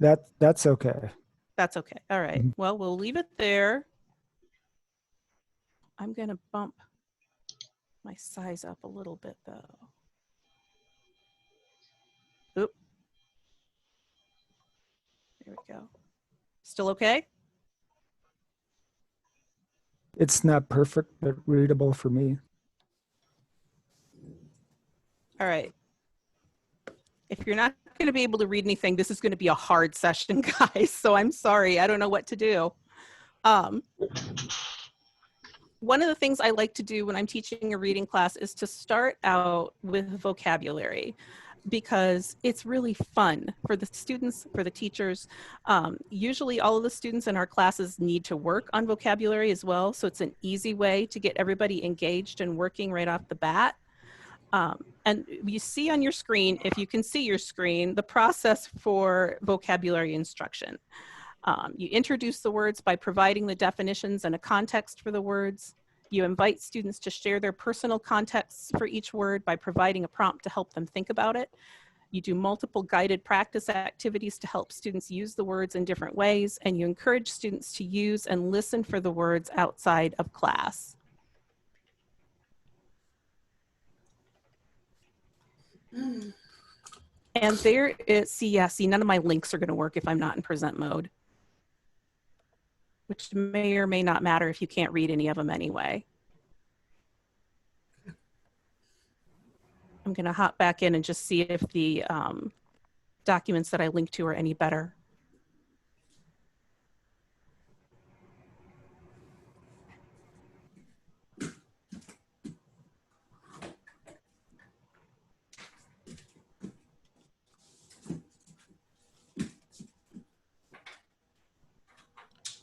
That's okay. That's okay. All right. Well, we'll leave it there. I'm going to bump my size up a little bit though. Oop. There we go. Still okay? It's not perfect, but readable for me. All right. If you're not going to be able to read anything, this is going to be a hard session, guys. So I'm sorry. I don't know what to do. One of the things I like to do when I'm teaching a reading class is to start out with vocabulary, because it's really fun for the students, for the teachers. Usually all of the students in our classes need to work on vocabulary as well. So it's an easy way to get everybody engaged and working right off the bat. And you see on your screen, if you can see your screen, the process for vocabulary instruction. You introduce the words by providing the definitions and a context for the words. You invite students to share their personal contexts for each word by providing a prompt to help them think about it. You do multiple guided practice activities to help students use the words in different ways, and you encourage students to use and listen for the words outside of class. And there is, see, none of my links are going to work if I'm not in present mode, which may or may not matter if you can't read any of them anyway. I'm going to hop back in and just see if the documents that I linked to are any better.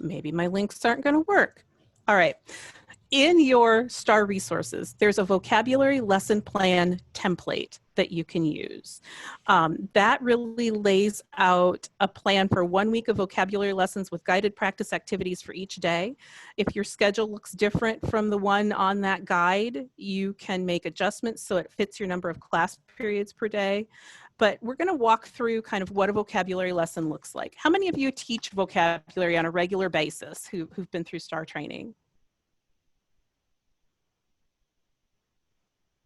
Maybe my links aren't going to work. All right. In your STAR resources, there's a vocabulary lesson plan template that you can use. That really lays out a plan for 1 week of vocabulary lessons with guided practice activities for each day. If your schedule looks different from the one on that guide, you can make adjustments so it fits your number of class periods per day. But we're going to walk through kind of what a vocabulary lesson looks like. How many of you teach vocabulary on a regular basis who've been through STAR training?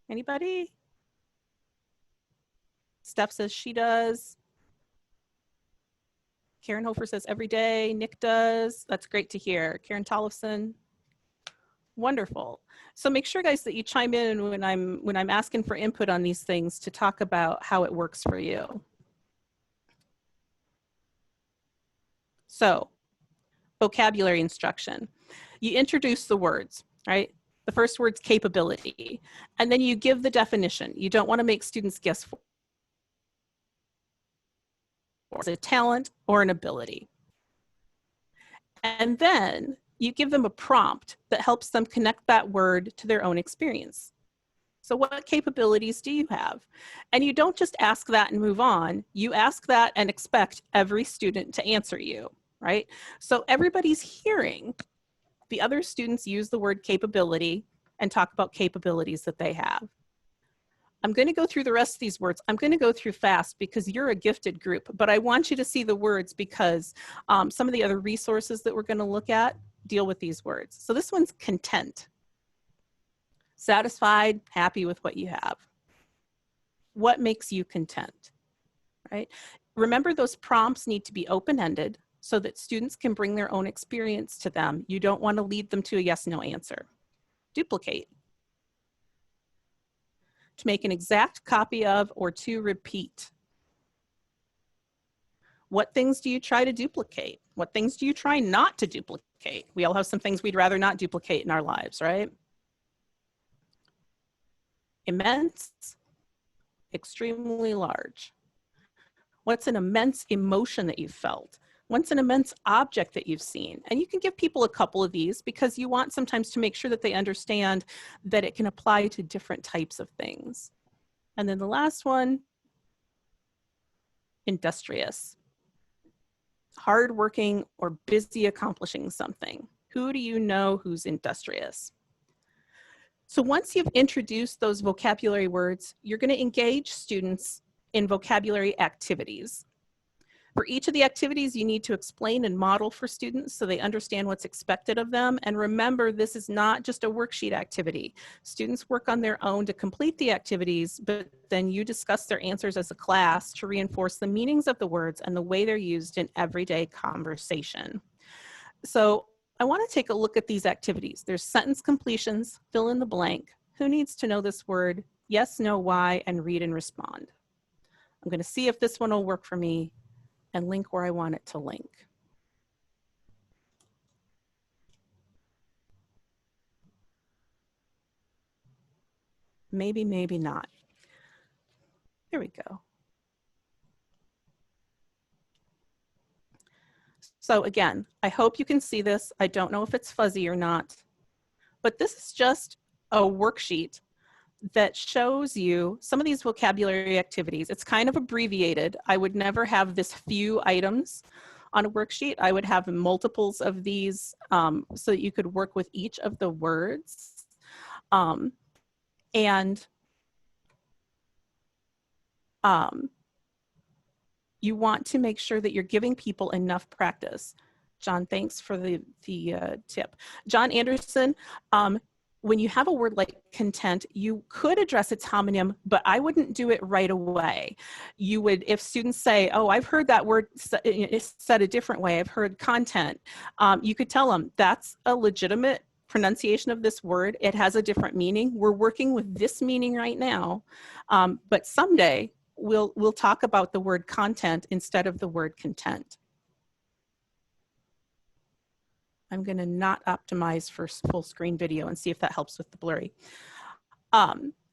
Anybody? Steph says she does. Karen Hofer says every day. Nick does. That's great to hear. Karen Tollefson. Wonderful. So make sure, guys, that you chime in when I'm asking for input on these things to talk about how it works for you. So, vocabulary instruction. You introduce the words, right? The first word's capability, and then you give the definition. You don't want to make students guess for a talent or an ability. And then you give them a prompt that helps them connect that word to their own experience. So what capabilities do you have? And you don't just ask that and move on. You ask that and expect every student to answer you, right? So everybody's hearing the other students use the word capability and talk about capabilities that they have. I'm going to go through the rest of these words. I'm going to go through fast because you're a gifted group, but I want you to see the words because some of the other resources that we're going to look at deal with these words. So this one's content. Satisfied, happy with what you have. What makes you content, right? Remember, those prompts need to be open-ended so that students can bring their own experience to them. You don't want to lead them to a yes/no answer. Duplicate. To make an exact copy of or to repeat. What things do you try to duplicate? What things do you try not to duplicate? We all have some things we'd rather not duplicate in our lives, right? Immense, extremely large. What's an immense emotion that you've felt? What's an immense object that you've seen? And you can give people a couple of these because you want sometimes to make sure that they understand that it can apply to different types of things. And then the last one, industrious. Hardworking or busy accomplishing something. Who do you know who's industrious? So once you've introduced those vocabulary words, you're going to engage students in vocabulary activities. For each of the activities, you need to explain and model for students so they understand what's expected of them. And remember, this is not just a worksheet activity. Students work on their own to complete the activities, but then you discuss their answers as a class to reinforce the meanings of the words and the way they're used in everyday conversation. So I want to take a look at these activities. There's sentence completions, fill in the blank, who needs to know this word, yes, no, why, and read and respond. I'm going to see if this one will work for me and link where I want it to link. Maybe, maybe not. Here we go. So again, I hope you can see this. I don't know if it's fuzzy or not, but this is just a worksheet that shows you some of these vocabulary activities. It's kind of abbreviated. I would never have this few items on a worksheet. I would have multiples of these so that you could work with each of the words. You want to make sure that you're giving people enough practice. John, thanks for the tip. John Anderson, when you have a word like content, you could address its homonym, but I wouldn't do it right away. You would, if students say, oh, I've heard that word said a different way, I've heard content, you could tell them that's a legitimate pronunciation of this word. It has a different meaning. We're working with this meaning right now, but someday we'll talk about the word content instead of the word content. I'm going to not optimize for full screen video and see if that helps with the blurry.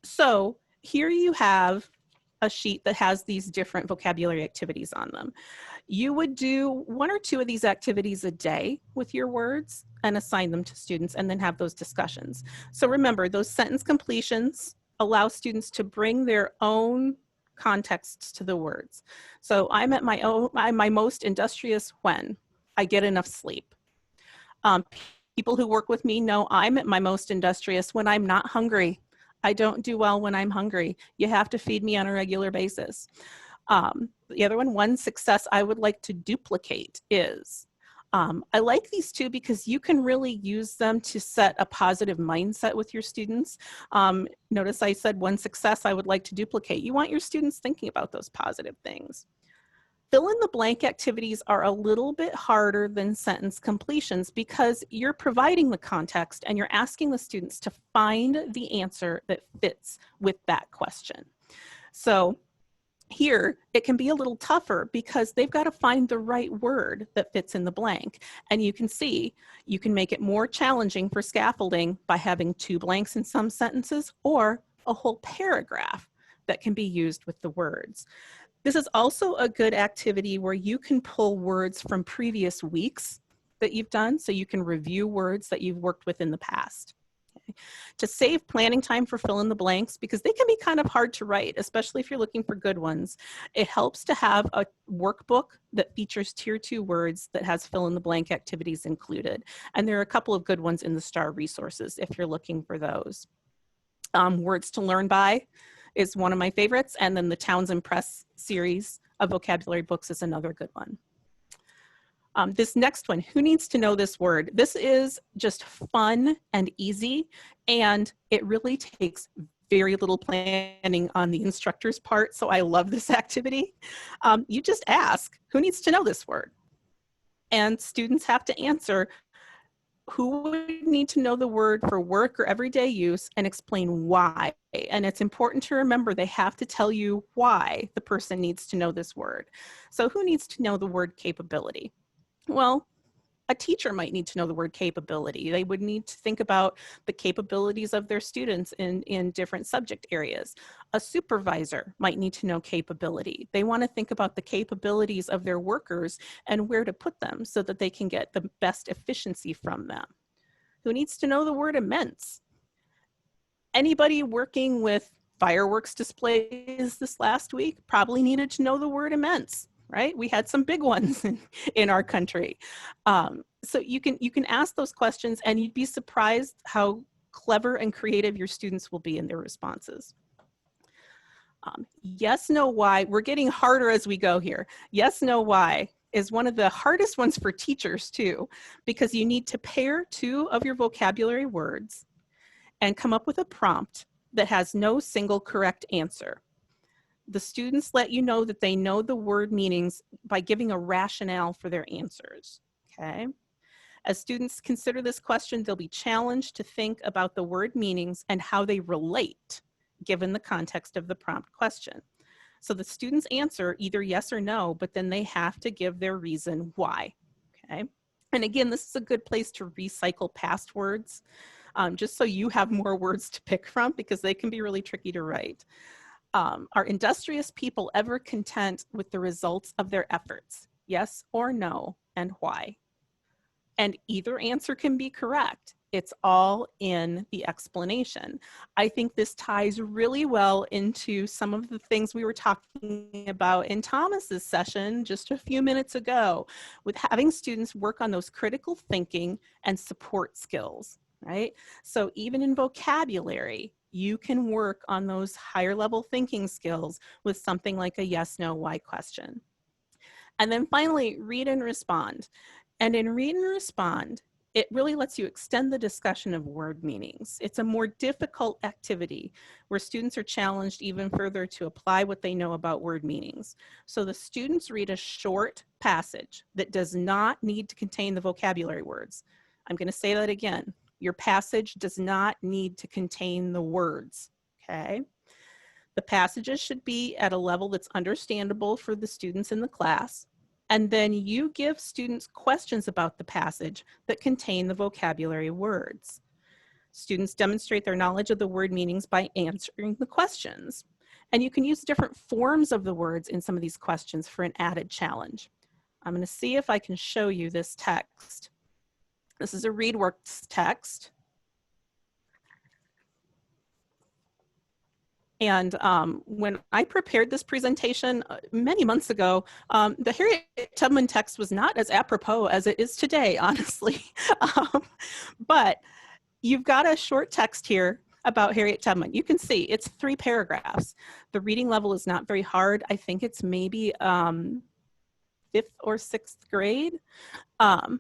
So here you have a sheet that has these different vocabulary activities on them. You would do 1 or 2 of these activities a day with your words and assign them to students and then have those discussions. So remember, those sentence completions allow students to bring their own contexts to the words. So I'm at my most industrious when I get enough sleep. People who work with me know I'm at my most industrious when I'm not hungry. I don't do well when I'm hungry. You have to feed me on a regular basis. The other one success I would like to duplicate is, I like these two because you can really use them to set a positive mindset with your students. Notice I said one success I would like to duplicate. You want your students thinking about those positive things. Fill in the blank activities are a little bit harder than sentence completions because you're providing the context and you're asking the students to find the answer that fits with that question. So here, it can be a little tougher because they've got to find the right word that fits in the blank. And you can see, you can make it more challenging for scaffolding by having 2 blanks in some sentences or a whole paragraph that can be used with the words. This is also a good activity where you can pull words from previous weeks that you've done, so you can review words that you've worked with in the past. Okay. To save planning time for fill in the blanks, because they can be kind of hard to write, especially if you're looking for good ones, it helps to have a workbook that features tier 2 words that has fill in the blank activities included. And there are a couple of good ones in the STAR resources if you're looking for those. Words to learn by is one of my favorites. And then the Townsend Press series of vocabulary books is another good one. This next one, who needs to know this word? This is just fun and easy, and it really takes very little planning on the instructor's part, so I love this activity. You just ask, who needs to know this word? And students have to answer, who would need to know the word for work or everyday use and explain why. And it's important to remember they have to tell you why the person needs to know this word. So who needs to know the word capability? Well, a teacher might need to know the word capability. They would need to think about the capabilities of their students in different subject areas. A supervisor might need to know capability. They want to think about the capabilities of their workers and where to put them so that they can get the best efficiency from them. Who needs to know the word immense? Anybody working with fireworks displays this last week probably needed to know the word immense. Right? We had some big ones in our country. So you can ask those questions and you'd be surprised how clever and creative your students will be in their responses. Yes, no, why. We're getting harder as we go here. Yes, no, why is one of the hardest ones for teachers too, because you need to pair two of your vocabulary words and come up with a prompt that has no single correct answer. The students let you know that they know the word meanings by giving a rationale for their answers, okay? As students consider this question, they'll be challenged to think about the word meanings and how they relate given the context of the prompt question. So the students answer either yes or no, but then they have to give their reason why, okay? And again, this is a good place to recycle past words, just so you have more words to pick from because they can be really tricky to write. Are industrious people ever content with the results of their efforts? Yes or no, and why? And either answer can be correct. It's all in the explanation. I think this ties really well into some of the things we were talking about in Thomas's session just a few minutes ago, with having students work on those critical thinking and support skills, right? So even in vocabulary, you can work on those higher level thinking skills with something like a yes, no, why question. And then finally, read and respond. And in read and respond, it really lets you extend the discussion of word meanings. It's a more difficult activity where students are challenged even further to apply what they know about word meanings. So the students read a short passage that does not need to contain the vocabulary words. I'm going to say that again. Your passage does not need to contain the words, okay? The passages should be at a level that's understandable for the students in the class. And then you give students questions about the passage that contain the vocabulary words. Students demonstrate their knowledge of the word meanings by answering the questions. And you can use different forms of the words in some of these questions for an added challenge. I'm going to see if I can show you this text. This is a ReadWorks text. And when I prepared this presentation many months ago, the Harriet Tubman text was not as apropos as it is today, honestly. But you've got a short text here about Harriet Tubman. You can see it's 3 paragraphs. The reading level is not very hard. I think it's maybe 5th or 6th grade. And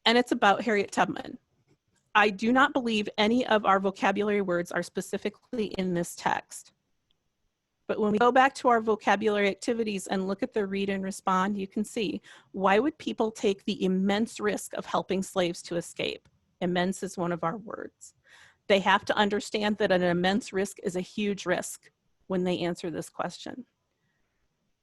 it's about Harriet Tubman. I do not believe any of our vocabulary words are specifically in this text. But when we go back to our vocabulary activities and look at the read and respond, you can see, why would people take the immense risk of helping slaves to escape? Immense is one of our words. They have to understand that an immense risk is a huge risk when they answer this question.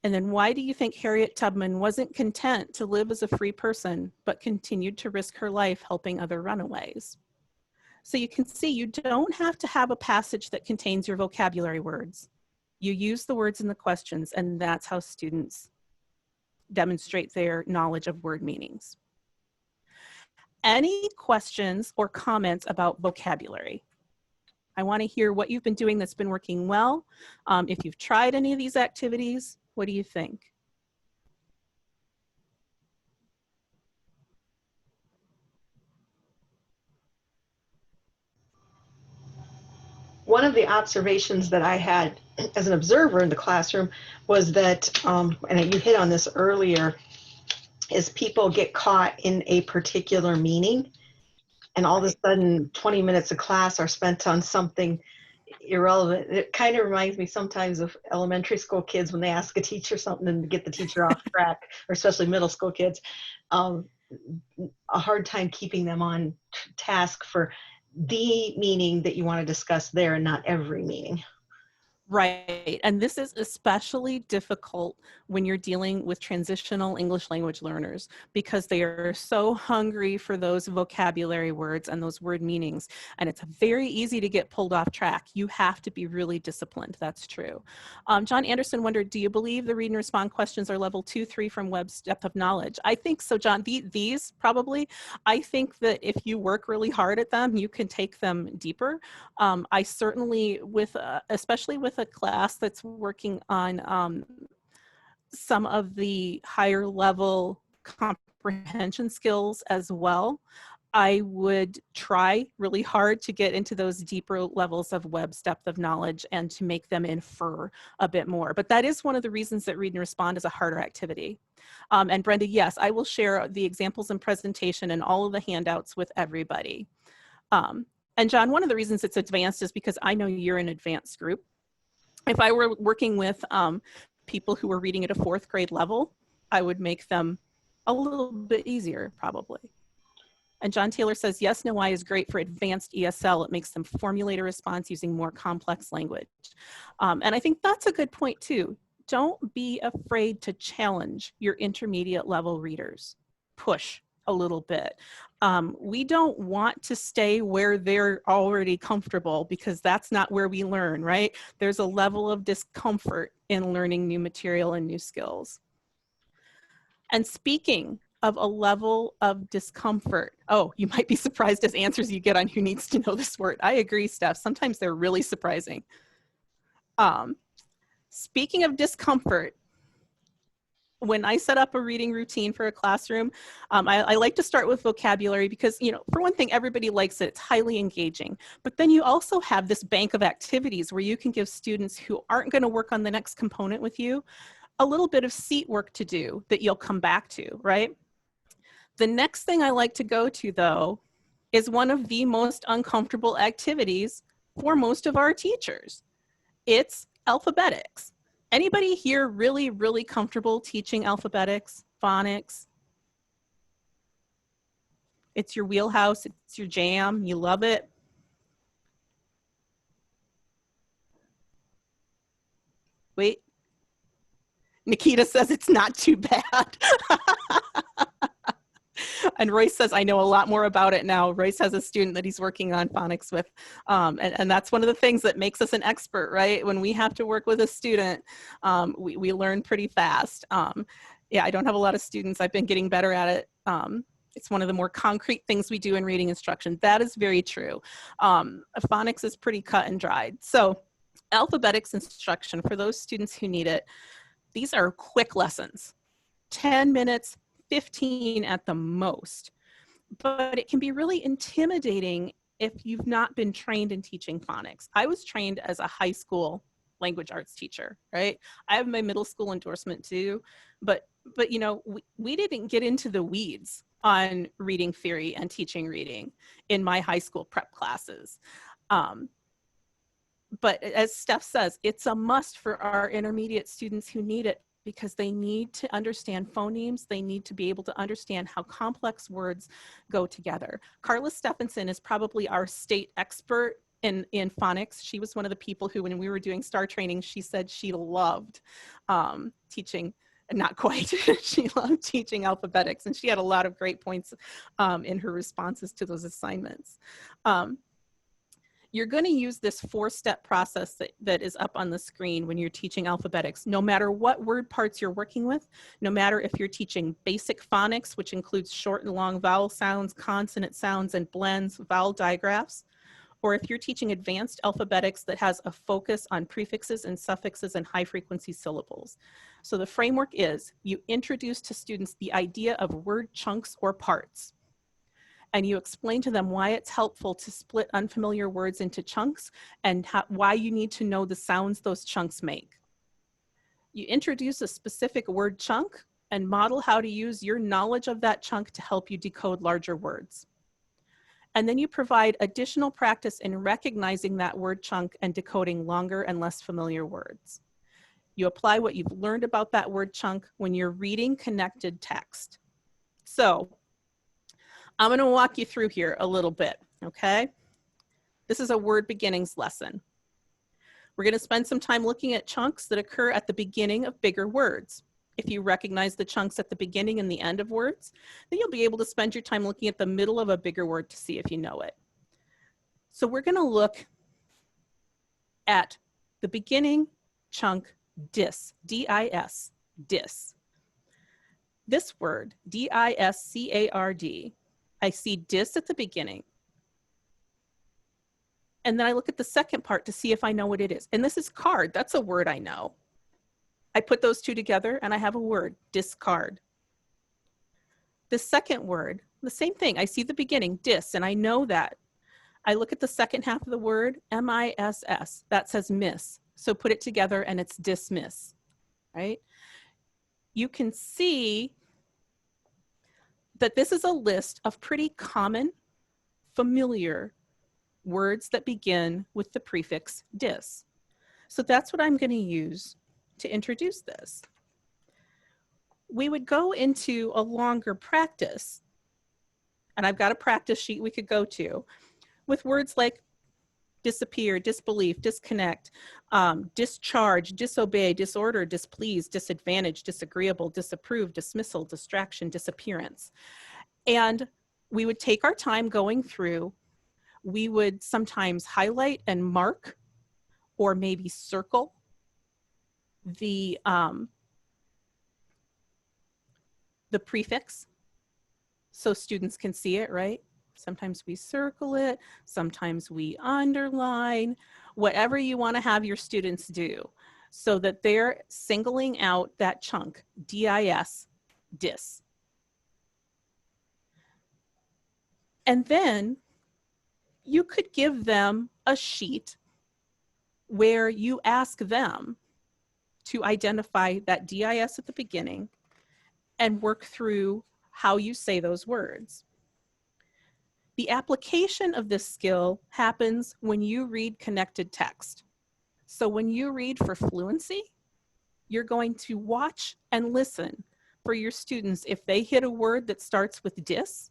And then why do you think Harriet Tubman wasn't content to live as a free person, but continued to risk her life helping other runaways? So you can see you don't have to have a passage that contains your vocabulary words. You use the words in the questions, and that's how students demonstrate their knowledge of word meanings. Any questions or comments about vocabulary? I want to hear what you've been doing that's been working well. If you've tried any of these activities, what do you think? One of the observations that I had as an observer in the classroom was that, and you hit on this earlier, is people get caught in a particular meaning, and all of a sudden 20 minutes of class are spent on something irrelevant. It kind of reminds me sometimes of elementary school kids when they ask a teacher something and get the teacher off track, or especially middle school kids. A hard time keeping them on task for the meaning that you want to discuss there and not every meaning. Right. And this is especially difficult when you're dealing with transitional English language learners, because they are so hungry for those vocabulary words and those word meanings. And it's very easy to get pulled off track. You have to be really disciplined. That's true. John Anderson wondered, do you believe the read and respond questions are level 2, 3 from Webb's depth of knowledge? I think so, John. These probably, I think that if you work really hard at them, you can take them deeper. I certainly, especially with a class that's working on some of the higher level comprehension skills as well, I would try really hard to get into those deeper levels of Webb's depth of knowledge and to make them infer a bit more. But that is one of the reasons that Read and Respond is a harder activity. And Brenda, yes, I will share the examples and presentation and all of the handouts with everybody. And John, one of the reasons it's advanced is because I know you're an advanced group. If I were working with people who were reading at a 4th grade level, I would make them a little bit easier, probably. And John Taylor says, yes, no, I is great for advanced ESL. It makes them formulate a response using more complex language. And I think that's a good point too. Don't be afraid to challenge your intermediate level readers. Push a little bit. We don't want to stay where they're already comfortable because that's not where we learn, right? There's a level of discomfort in learning new material and new skills. And speaking of a level of discomfort. Oh, you might be surprised as answers you get on who needs to know this word. I agree, Steph. Sometimes they're really surprising. Speaking of discomfort, when I set up a reading routine for a classroom, I like to start with vocabulary because, you know, for one thing, everybody likes it. It's highly engaging. But then you also have this bank of activities where you can give students who aren't going to work on the next component with you a little bit of seat work to do that you'll come back to, right? The next thing I like to go to, though, is one of the most uncomfortable activities for most of our teachers. It's alphabetics. Anybody here really, really comfortable teaching alphabetics, phonics? It's your wheelhouse, it's your jam, you love it. Wait, Nikita says it's not too bad. And Royce says, I know a lot more about it now. Royce has a student that he's working on phonics with. And that's one of the things that makes us an expert, right? When we have to work with a student, we learn pretty fast. Yeah, I don't have a lot of students. I've been getting better at it. It's one of the more concrete things we do in reading instruction. That is very true. Phonics is pretty cut and dried. So alphabetics instruction, for those students who need it, these are quick lessons, 10 minutes, 15 at the most, but it can be really intimidating if you've not been trained in teaching phonics. I was trained as a high school language arts teacher, right? I have my middle school endorsement too, but you know, we didn't get into the weeds on reading theory and teaching reading in my high school prep classes. But as Steph says, it's a must for our intermediate students who need it, because they need to understand phonemes. They need to be able to understand how complex words go together. Carla Stephenson is probably our state expert in phonics. She was one of the people who, when we were doing STAR training, she said she loved teaching, not quite, she loved teaching alphabetics, and she had a lot of great points in her responses to those assignments. You're going to use this 4-step process that is up on the screen when you're teaching alphabetics, no matter what word parts you're working with, no matter if you're teaching basic phonics, which includes short and long vowel sounds, consonant sounds, and blends, vowel digraphs, or if you're teaching advanced alphabetics that has a focus on prefixes and suffixes and high frequency syllables. So the framework is you introduce to students the idea of word chunks or parts, and you explain to them why it's helpful to split unfamiliar words into chunks and why you need to know the sounds those chunks make. You introduce a specific word chunk and model how to use your knowledge of that chunk to help you decode larger words. And then you provide additional practice in recognizing that word chunk and decoding longer and less familiar words. You apply what you've learned about that word chunk when you're reading connected text. So I'm going to walk you through here a little bit, okay? This is a word beginnings lesson. We're going to spend some time looking at chunks that occur at the beginning of bigger words. If you recognize the chunks at the beginning and the end of words, then you'll be able to spend your time looking at the middle of a bigger word to see if you know it. So we're going to look at the beginning chunk dis, D-I-S, dis. This word, D-I-S-C-A-R-D, I see dis at the beginning. And then I look at the second part to see if I know what it is. And this is card. That's a word I know. I put those two together and I have a word, discard. The second word, The same thing. I see the beginning, dis, and I know that. I look at the second half of the word, M-I-S-S. That says miss. So put it together and it's dismiss, right? You can see that this is a list of pretty common, familiar words that begin with the prefix dis. So that's what I'm going to use to introduce this. We would go into a longer practice, and I've got a practice sheet we could go to with words like disappear, disbelief, disconnect, discharge, disobey, disorder, displease, disadvantage, disagreeable, disapprove, dismissal, distraction, disappearance. And we would take our time going through. We would sometimes highlight and mark or maybe circle the prefix so students can see it, right? Sometimes we circle it, sometimes we underline, whatever you want to have your students do so that they're singling out that chunk, D-I-S, dis. And then you could give them a sheet where you ask them to identify that DIS at the beginning and work through how you say those words. The application of this skill happens when you read connected text. So when you read for fluency, you're going to watch and listen for your students. If they hit a word that starts with dis,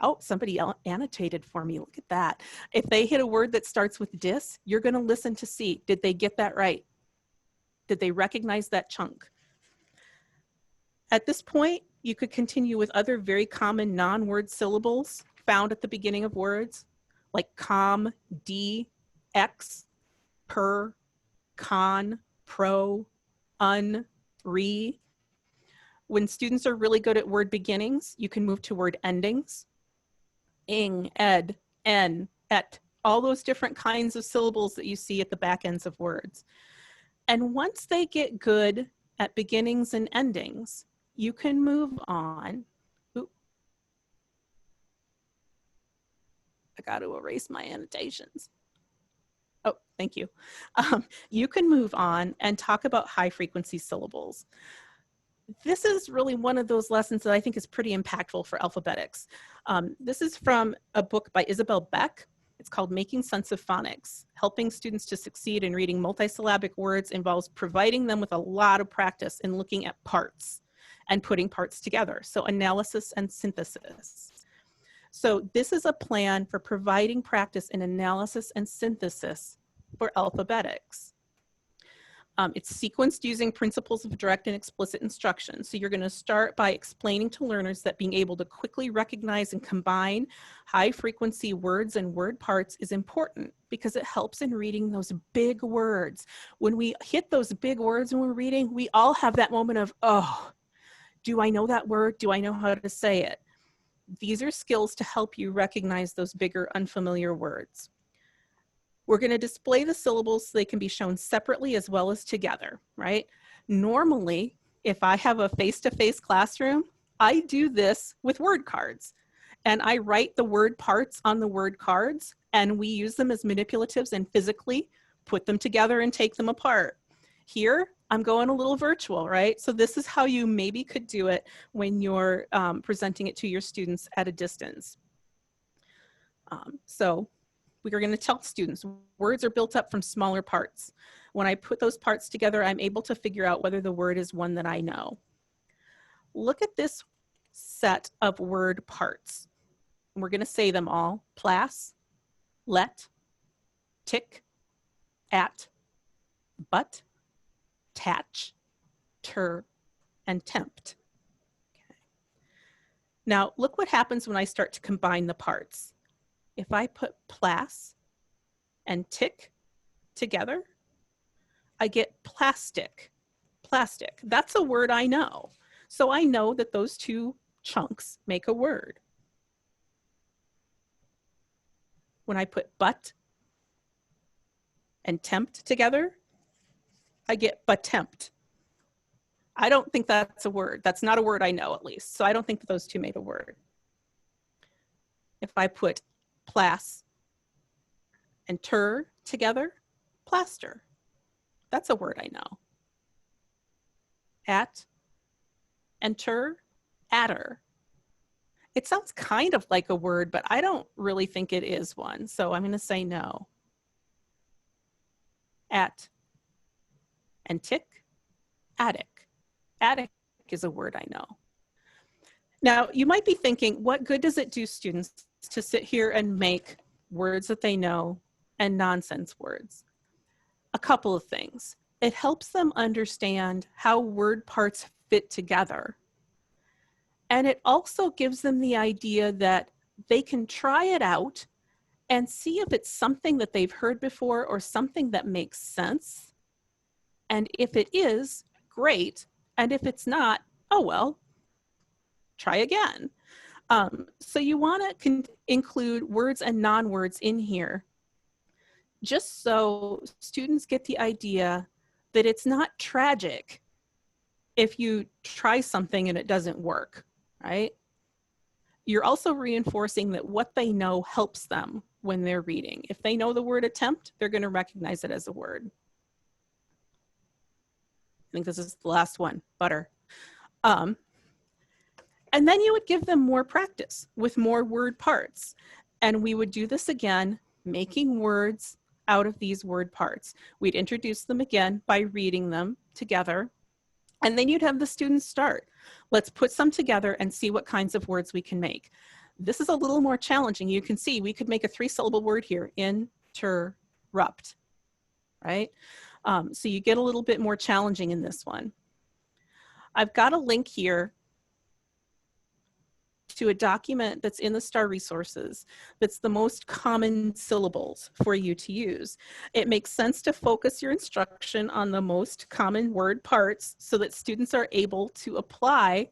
oh, somebody annotated for me, look at that. If they hit a word that starts with dis, you're gonna listen to see, did they get that right? Did they recognize that chunk? At this point, you could continue with other very common non-word syllables found at the beginning of words, like com, d, x, per, con, pro, un, re. When students are really good at word beginnings, you can move to word endings. Ing, ed, en, et, all those different kinds of syllables that you see at the back ends of words. And once they get good at beginnings and endings, you can move on. Ooh. I got to erase my annotations. Oh, thank you. You can move on and talk about high frequency syllables. This is really one of those lessons that I think is pretty impactful for alphabetics. This is from a book by Isabel Beck. It's called Making Sense of Phonics. Helping students to succeed in reading multisyllabic words involves providing them with a lot of practice in looking at parts and putting parts together. So analysis and synthesis. So this is a plan for providing practice in analysis and synthesis for alphabetics. It's sequenced using principles of direct and explicit instruction. So you're going to start by explaining to learners that being able to quickly recognize and combine high frequency words and word parts is important because it helps in reading those big words. When we hit those big words when we're reading, we all have that moment of, oh, do I know that word? Do I know how to say it? These are skills to help you recognize those bigger unfamiliar words. We're going to display the syllables so they can be shown separately as well as together, right? Normally, if I have a face-to-face classroom, I do this with word cards. And I write the word parts on the word cards, and we use them as manipulatives and physically put them together and take them apart. Here, I'm going a little virtual, right? So this is how you maybe could do it when you're presenting it to your students at a distance. So we are going to tell students words are built up from smaller parts. When I put those parts together, I'm able to figure out whether the word is one that I know. Look at this set of word parts. We're going to say them all: plas, let, tick, at, but, tatch, ter, and tempt. Okay. Now look what happens when I start to combine the parts. If I put plas and tick together, I get plastic. Plastic. That's a word I know. So I know that those two chunks make a word. When I put but and tempt together, I get but-tempt. I don't think that's a word. That's not a word I know, at least. So I don't think that those two made a word. If I put plas and ter together, plaster. That's a word I know. At and ter, adder. It sounds kind of like a word, but I don't really think it is one. So I'm going to say no. At and tick, attic. Attic is a word I know. Now, you might be thinking, what good does it do students to sit here and make words that they know and nonsense words? A couple of things. It helps them understand how word parts fit together. And it also gives them the idea that they can try it out and see if it's something that they've heard before or something that makes sense. And if it is, great. And if it's not, oh well, try again. So you want to include words and non-words in here, just so students get the idea that it's not tragic if you try something and it doesn't work, right? You're also reinforcing that what they know helps them when they're reading. If they know the word attempt, they're going to recognize it as a word. I think this is the last one, butter. And then you would give them more practice with more word parts. And we would do this again, making words out of these word parts. We'd introduce them again by reading them together. And then you'd have the students start. Let's put some together and see what kinds of words we can make. This is a little more challenging. You can see we could make a 3-syllable word here, interrupt, right? So you get a little bit more challenging in this one. I've got a link here to a document that's in the STAR resources that's the most common syllables for you to use. It makes sense to focus your instruction on the most common word parts so that students are able to apply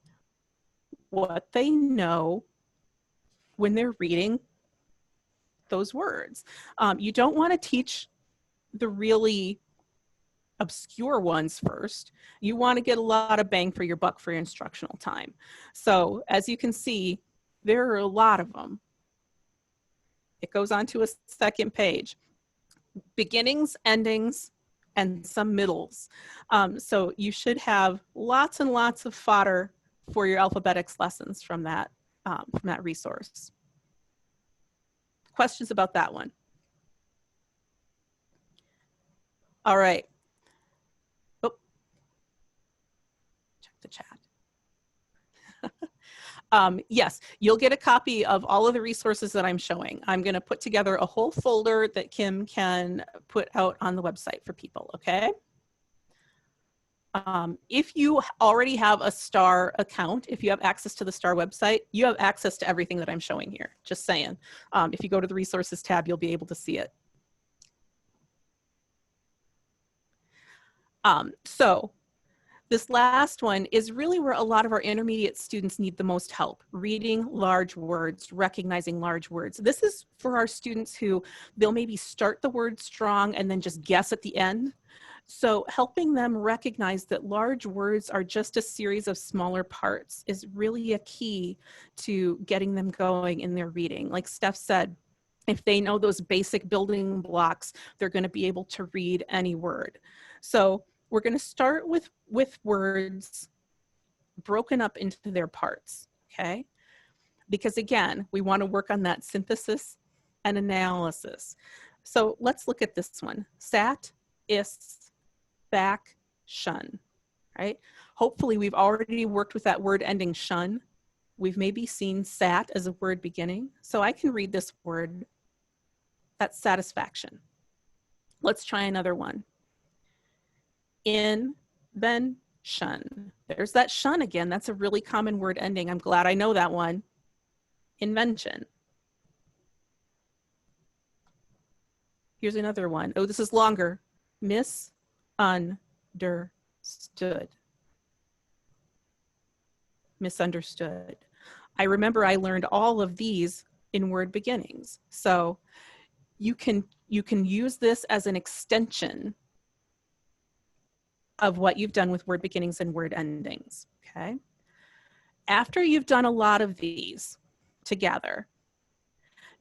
what they know when they're reading those words. You don't want to teach the really obscure ones first. You want to get a lot of bang for your buck for your instructional time. So as you can see, there are a lot of them. It goes on to a second page. Beginnings, endings, and some middles. So you should have lots and lots of fodder for your alphabetics lessons from that resource. Questions about that one? All right. The chat. Yes, you'll get a copy of all of the resources that I'm showing. I'm going to put together a whole folder that Kim can put out on the website for people, okay? If you already have a STAR account, if you have access to the STAR website, you have access to everything that I'm showing here, just saying. If you go to the resources tab, you'll be able to see it. So this last one is really where a lot of our intermediate students need the most help, reading large words, recognizing large words. This is for our students who they'll maybe start the word strong and then just guess at the end. So helping them recognize that large words are just a series of smaller parts is really a key to getting them going in their reading. Like Steph said, if they know those basic building blocks, they're going to be able to read any word. So we're going to start with words broken up into their parts, okay? Because again, we want to work on that synthesis and analysis. So let's look at this one. Sat, is, back, shun, right? Hopefully we've already worked with that word ending shun. We've maybe seen sat as a word beginning. So I can read this word, that's satisfaction. Let's try another one. Invention. There's that shun again. That's a really common word ending. I'm glad I know that one. Invention. Here's another one. Oh, this is longer. Misunderstood. Misunderstood. I remember I learned all of these in word beginnings. So you can use this as an extension of what you've done with word beginnings and word endings, okay? After you've done a lot of these together,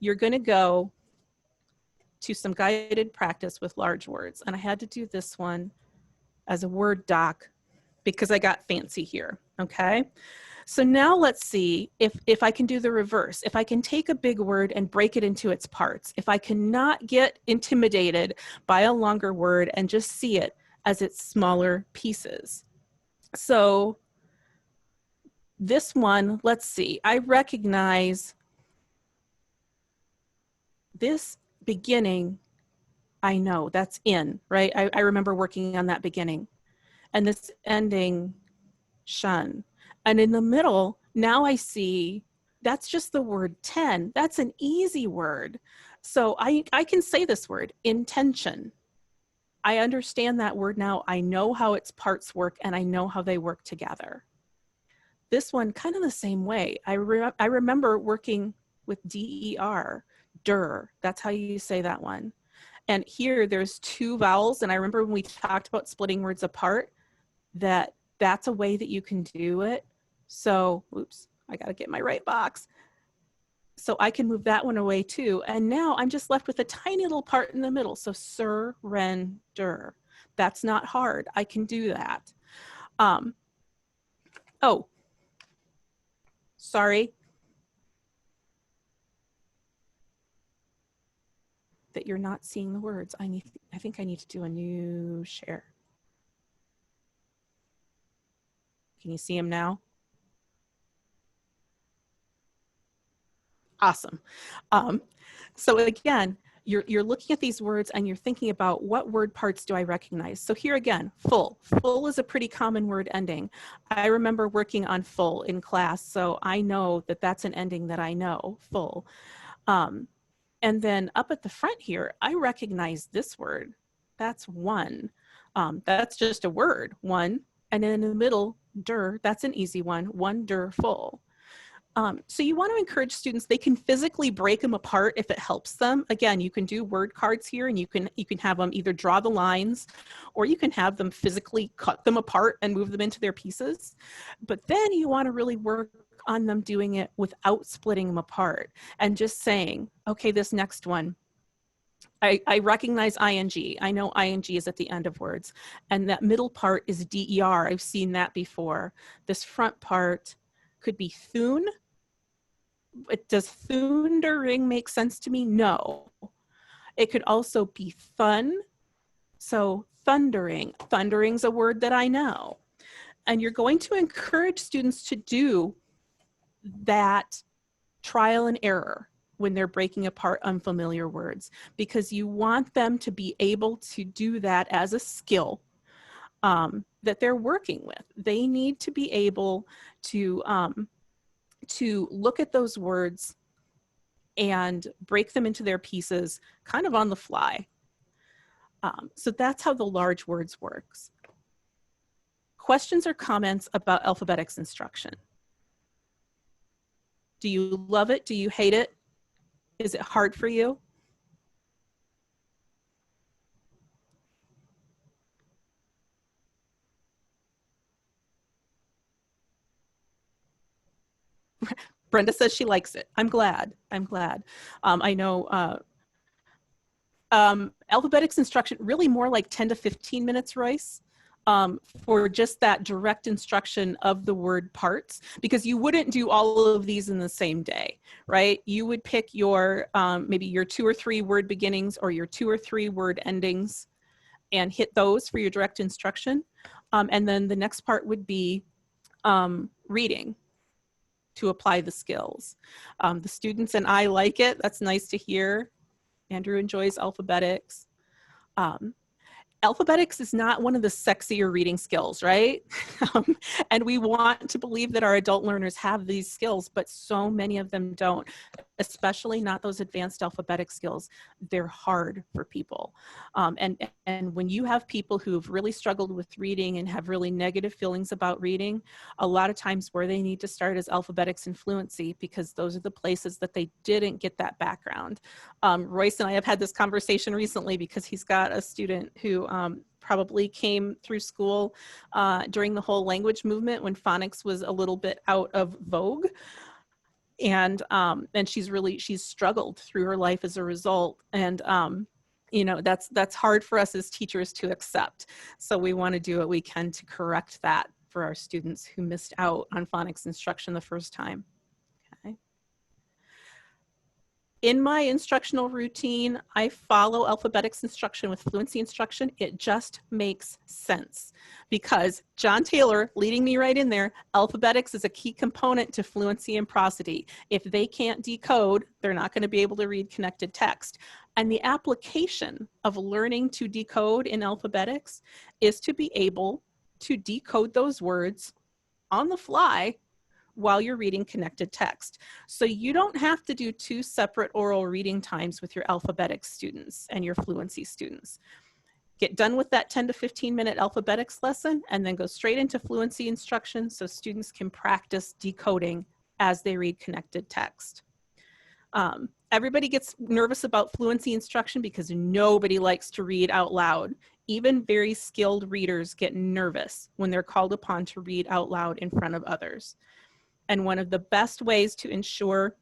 you're gonna go to some guided practice with large words. And I had to do this one as a Word doc because I got fancy here, okay? So now let's see if I can do the reverse. If I can take a big word and break it into its parts. If I cannot get intimidated by a longer word and just see it as its smaller pieces. So this one, let's see, I recognize this beginning. I know that's in, right? I remember working on that beginning. And this ending, shun. And in the middle, now I see that's just the word 10. That's an easy word. So I can say this word, intention. I understand that word now. I know how its parts work and I know how they work together. This one, kind of the same way. I remember working with DER, der. That's how you say that one. And here there's two vowels. And I remember when we talked about splitting words apart, that's a way that you can do it. So, oops, I got to get my right box. So I can move that one away too. And now I'm just left with a tiny little part in the middle. So surrender. That's not hard. I can do that. Oh, sorry. That you're not seeing the words. I think I need to do a new share. Can you see them now? Awesome. So again, you're looking at these words and you're thinking about what word parts do I recognize? So here again, full. Full is a pretty common word ending. I remember working on full in class, so I know that that's an ending that I know, full. And then up at the front here, I recognize this word. That's one. That's just a word, one. And then in the middle, der, that's an easy one, one der full. So you want to encourage students, they can physically break them apart if it helps them. Again, you can do word cards here and you can have them either draw the lines or you can have them physically cut them apart and move them into their pieces. But then you want to really work on them doing it without splitting them apart and just saying, okay, this next one, I recognize ing. I know ing is at the end of words. And that middle part is der. I've seen that before. This front part could be thun. Does thundering make sense to me? No. It could also be thun. So thundering. Thundering's a word that I know. And you're going to encourage students to do that trial and error when they're breaking apart unfamiliar words, because you want them to be able to do that as a skill that they're working with. They need to be able to look at those words and break them into their pieces kind of on the fly. So that's how the large words works. Questions or comments about alphabetics instruction? Do you love it? Do you hate it? Is it hard for you? Brenda says she likes it. I'm glad. I'm glad. I know alphabetics instruction, really more like 10 to 15 minutes, Royce, for just that direct instruction of the word parts, because you wouldn't do all of these in the same day, right? You would pick your, maybe your 2 or 3 word beginnings or your 2 or 3 word endings and hit those for your direct instruction. And then the next part would be reading to apply the skills. The students and I like it. That's nice to hear. Andrew enjoys alphabetics. Alphabetics is not one of the sexier reading skills, right? And we want to believe that our adult learners have these skills, but so many of them don't, especially not those advanced alphabetic skills. They're hard for people. And when you have people who've really struggled with reading and have really negative feelings about reading, a lot of times where they need to start is alphabetics and fluency, because those are the places that they didn't get that background. Royce and I have had this conversation recently because he's got a student who who probably came through school during the whole language movement when phonics was a little bit out of vogue. And she's struggled through her life as a result. And you know, that's hard for us as teachers to accept. So we want to do what we can to correct that for our students who missed out on phonics instruction the first time. Okay. In my instructional routine, I follow alphabetics instruction with fluency instruction. It just makes sense because John Taylor, leading me right in there, alphabetics is a key component to fluency and prosody. If they can't decode, they're not going to be able to read connected text. And the application of learning to decode in alphabetics is to be able to decode those words on the fly while you're reading connected text. So you don't have to do 2 separate oral reading times with your alphabetics students and your fluency students. Get done with that 10 to 15 minute alphabetics lesson and then go straight into fluency instruction so students can practice decoding as they read connected text. Everybody gets nervous about fluency instruction because nobody likes to read out loud. Even very skilled readers get nervous when they're called upon to read out loud in front of others. And one of the best ways to ensure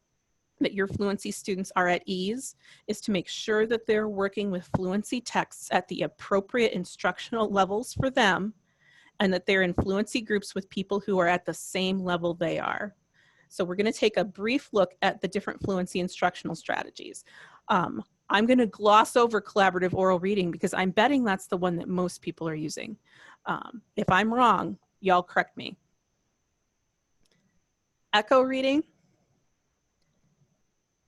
that your fluency students are at ease is to make sure that they're working with fluency texts at the appropriate instructional levels for them, and that they're in fluency groups with people who are at the same level they are. So we're going to take a brief look at the different fluency instructional strategies. I'm going to gloss over collaborative oral reading because I'm betting that's the one that most people are using. If I'm wrong, y'all correct me. Echo reading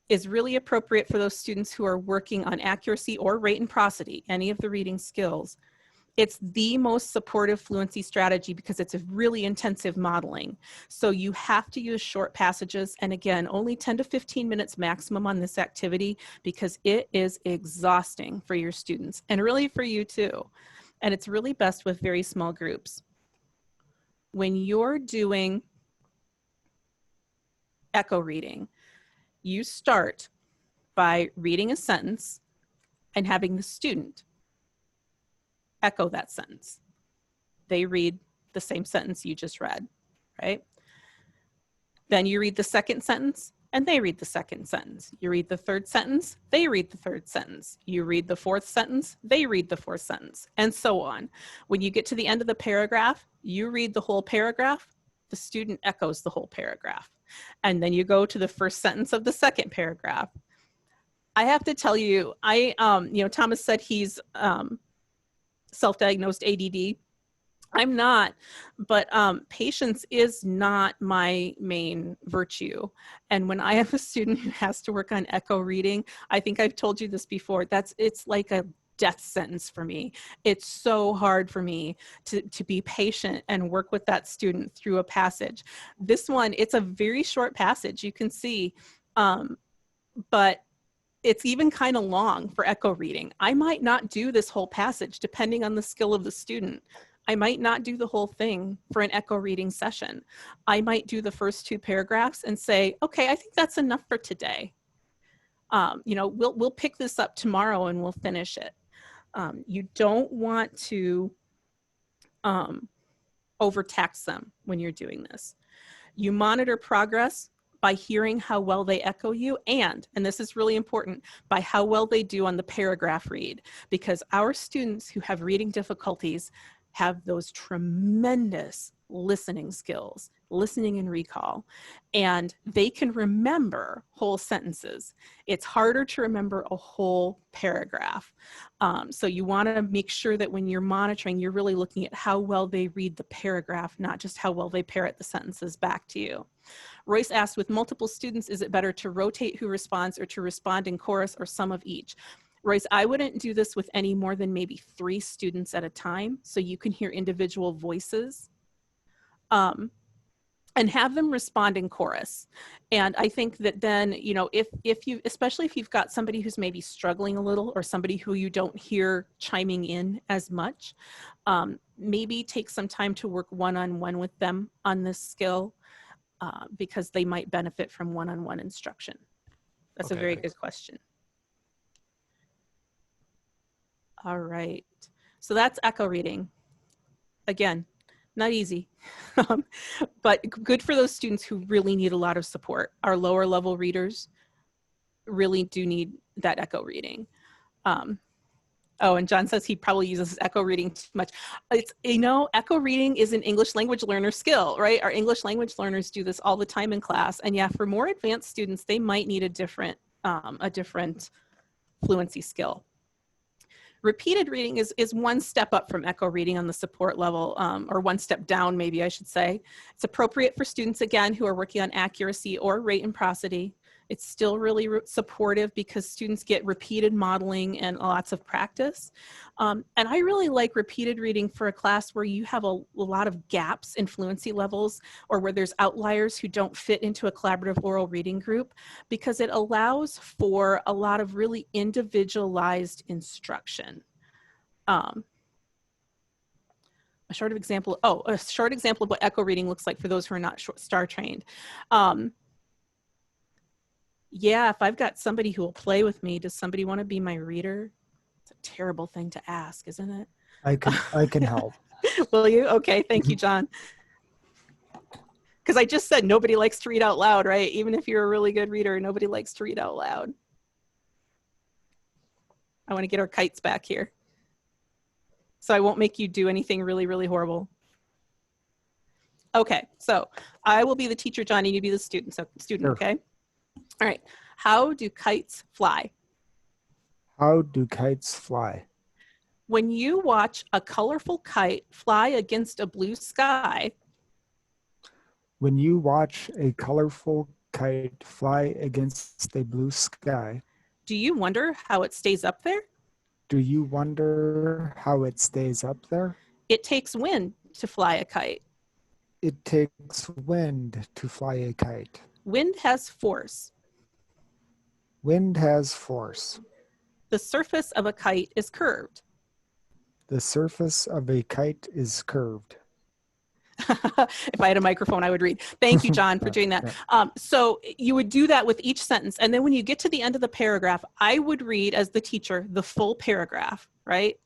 is really appropriate for those students who are working on accuracy or rate and prosody, any of the reading skills. It's the most supportive fluency strategy because it's a really intensive modeling. So you have to use short passages, and again, only 10 to 15 minutes maximum on this activity because it is exhausting for your students and really for you too. And it's really best with very small groups. When you're doing echo reading, you start by reading a sentence and having the student echo that sentence. They read the same sentence you just read, right? Then you read the second sentence and they read the second sentence. You read the third sentence, they read the third sentence. You read the fourth sentence, they read the fourth sentence, and so on. When you get to the end of the paragraph, you read the whole paragraph, the student echoes the whole paragraph. And then you go to the first sentence of the second paragraph. I have to tell you, Thomas said he's self-diagnosed ADD. I'm not, but patience is not my main virtue. And when I have a student who has to work on echo reading, I think I've told you this before, it's like a death sentence for me. It's so hard for me to be patient and work with that student through a passage. This one, it's a very short passage, you can see, but it's even kind of long for echo reading. I might not do this whole passage depending on the skill of the student. I might not do the whole thing for an echo reading session. I might do the first 2 paragraphs and say, okay, I think that's enough for today. We'll pick this up tomorrow and we'll finish it. You don't want to overtax them when you're doing this. You monitor progress by hearing how well they echo you, and this is really important, by how well they do on the paragraph read, because our students who have reading difficulties have those tremendous listening skills, listening and recall, and they can remember whole sentences. It's harder to remember a whole paragraph. So you want to make sure that when you're monitoring, you're really looking at how well they read the paragraph, not just how well they parrot the sentences back to you. Royce asked, with multiple students, is it better to rotate who responds or to respond in chorus or some of each? Royce, I wouldn't do this with any more than maybe 3 students at a time, so you can hear individual voices, and have them respond in chorus. And I think that then, especially if you've got somebody who's maybe struggling a little, or somebody who you don't hear chiming in as much, maybe take some time to work one-on-one with them on this skill, because they might benefit from one-on-one instruction. That's a very good question. All right. So that's echo reading. Again, not easy, but good for those students who really need a lot of support. Our lower level readers really do need that echo reading. Oh, and John says he probably uses echo reading too much. It's, you know, echo reading is an English language learner skill, right? Our English language learners do this all the time in class. And yeah, for more advanced students, they might need a different fluency skill. Repeated reading is one step up from echo reading on the support level, or one step down, maybe I should say. It's appropriate for students, again, who are working on accuracy or rate and prosody. It's still really supportive because students get repeated modeling and lots of practice. And I really like repeated reading for a class where you have a lot of gaps in fluency levels, or where there's outliers who don't fit into a collaborative oral reading group, because it allows for a lot of really individualized instruction. A short example of what echo reading looks like for those who are not STAR trained. Yeah, if I've got somebody who will play with me, does somebody want to be my reader? It's a terrible thing to ask, isn't it? I can help. Will you? Okay, thank you, John. Because I just said nobody likes to read out loud, right? Even if you're a really good reader, nobody likes to read out loud. I want to get our kites back here. So I won't make you do anything really, really horrible. Okay, so I will be the teacher, Johnny, you be the student. So student, Sure. Okay? All right. How do kites fly? How do kites fly? When you watch a colorful kite fly against a blue sky, When you watch a colorful kite fly against a blue sky, do you wonder how it stays up there? do you wonder how it stays up there? It takes wind to fly a kite. It takes wind to fly a kite. Wind has force. Wind has force. The surface of a kite is curved. The surface of a kite is curved. If I had a microphone, I would read. Thank you, John, for doing that. So you would do that with each sentence. And then when you get to the end of the paragraph, I would read as the teacher the full paragraph, right?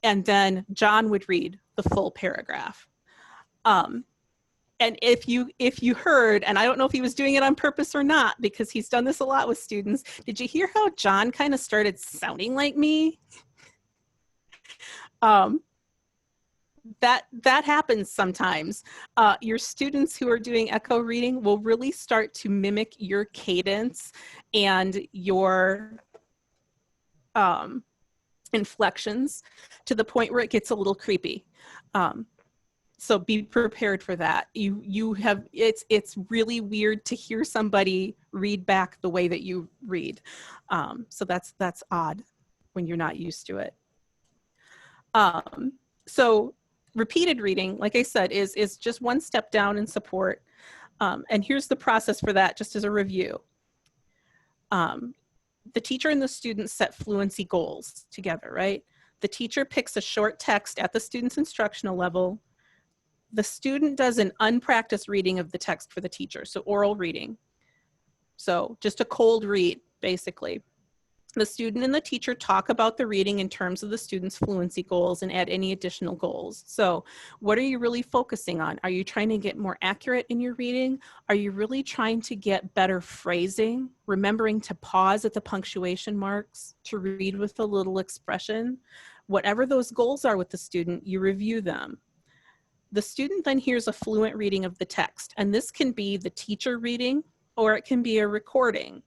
And then John would read the full paragraph. And if you heard, and I don't know if he was doing it on purpose or not, because he's done this a lot with students, did you hear how John kind of started sounding like me? That happens sometimes. Your students who are doing echo reading will really start to mimic your cadence and your inflections to the point where it gets a little creepy. So be prepared for that. It's really weird to hear somebody read back the way that you read. So that's odd when you're not used to it. So repeated reading, like I said, is just one step down in support. And here's the process for that, just as a review. The teacher and the student set fluency goals together, right? The teacher picks a short text at the student's instructional level. The student does an unpracticed reading of the text for the teacher, so oral reading. So just a cold read, basically. The student and the teacher talk about the reading in terms of the student's fluency goals and add any additional goals. So what are you really focusing on? Are you trying to get more accurate in your reading? Are you really trying to get better phrasing, remembering to pause at the punctuation marks, to read with a little expression? Whatever those goals are with the student, you review them. The student then hears a fluent reading of the text, and this can be the teacher reading or it can be a recording.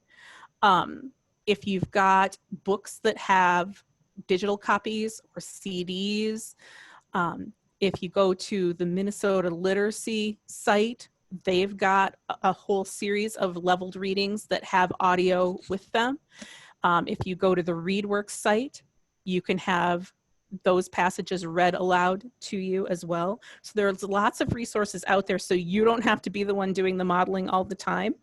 If you've got books that have digital copies or CDs, if you go to the Minnesota Literacy site, they've got a whole series of leveled readings that have audio with them. If you go to the ReadWorks site, you can have those passages read aloud to you as well. So there's lots of resources out there so you don't have to be the one doing the modeling all the time.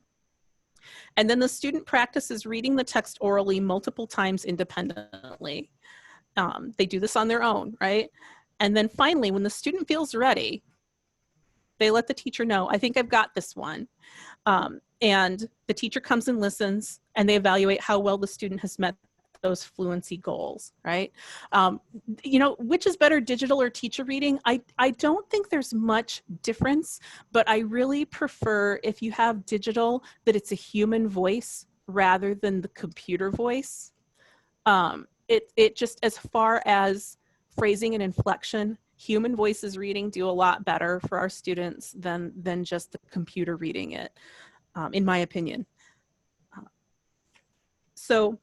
And then the student practices reading the text orally multiple times independently. They do this on their own, right? And then finally, when the student feels ready, they let the teacher know, I think I've got this one. And the teacher comes and listens, and they evaluate how well the student has met those fluency goals, right? You know, which is better, digital or teacher reading? I don't think there's much difference, but I really prefer, if you have digital, that it's a human voice rather than the computer voice. It just, as far as phrasing and inflection, human voices reading do a lot better for our students than just the computer reading it, in my opinion. So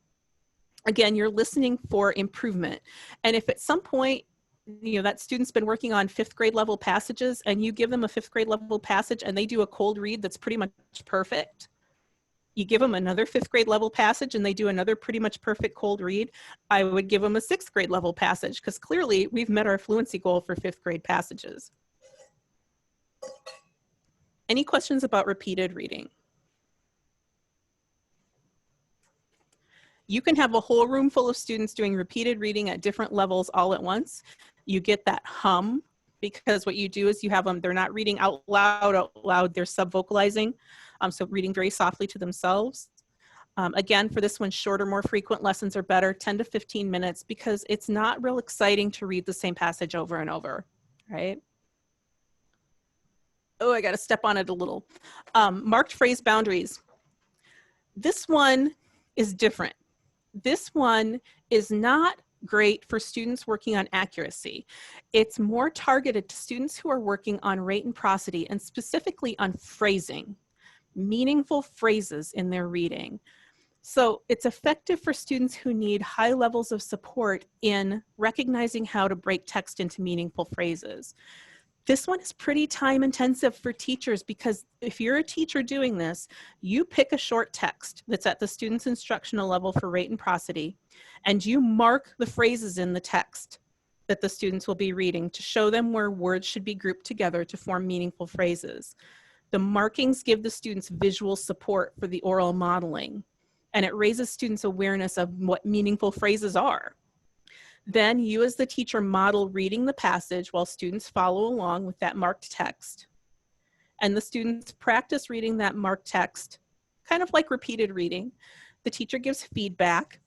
again, you're listening for improvement. And if at some point, you know, that student's been working on 5th grade level passages and you give them a 5th grade level passage and they do a cold read that's pretty much perfect, you give them another 5th grade level passage and they do another pretty much perfect cold read, I would give them a 6th grade level passage, because clearly we've met our fluency goal for 5th grade passages. Any questions about repeated reading? You can have a whole room full of students doing repeated reading at different levels all at once. You get that hum, because what you do is you have them, they're not reading out loud, they're sub-vocalizing. So reading very softly to themselves. Again, for this one, shorter, more frequent lessons are better, 10 to 15 minutes, because it's not real exciting to read the same passage over and over, right? Oh, I got to step on it a little. Marked phrase boundaries. This one is different. This one is not great for students working on accuracy. It's more targeted to students who are working on rate and prosody, and specifically on phrasing, meaningful phrases in their reading. So it's effective for students who need high levels of support in recognizing how to break text into meaningful phrases. This one is pretty time intensive for teachers, because if you're a teacher doing this, you pick a short text that's at the student's instructional level for rate and prosody, and you mark the phrases in the text that the students will be reading to show them where words should be grouped together to form meaningful phrases. The markings give the students visual support for the oral modeling, and it raises students' awareness of what meaningful phrases are. Then you as the teacher model reading the passage while students follow along with that marked text. And the students practice reading that marked text, kind of like repeated reading. The teacher gives feedback.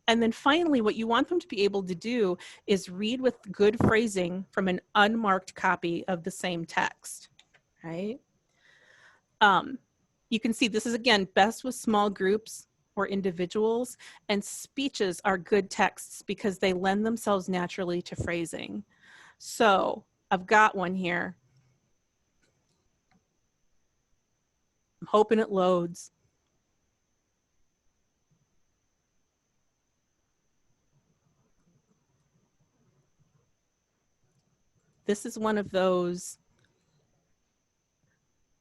And then finally, what you want them to be able to do is read with good phrasing from an unmarked copy of the same text, right? You can see this is, again, best with small groups or individuals, and speeches are good texts because they lend themselves naturally to phrasing. So I've got one here. I'm hoping it loads. This is one of those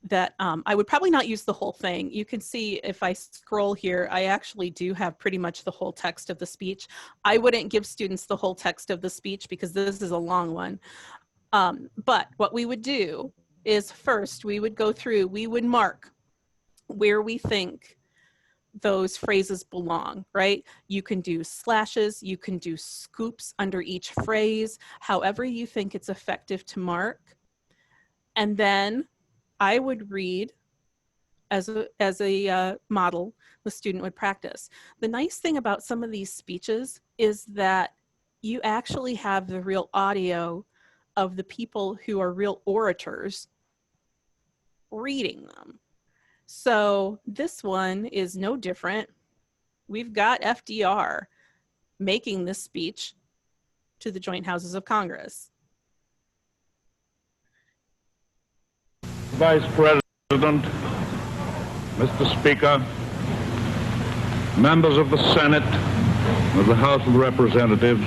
that I would probably not use the whole thing. You can see if I scroll here, I actually do have pretty much the whole text of the speech. I wouldn't give students the whole text of the speech because this is a long one. But what we would do is, first we would go through, we would mark where we think those phrases belong, right? You can do slashes, you can do scoops under each phrase, however you think it's effective to mark. And then I would read as a model, the student would practice. The nice thing about some of these speeches is that you actually have the real audio of the people who are real orators reading them. So this one is no different. We've got FDR making this speech to the Joint Houses of Congress. Vice President, Mr. Speaker, members of the Senate, of the House of Representatives,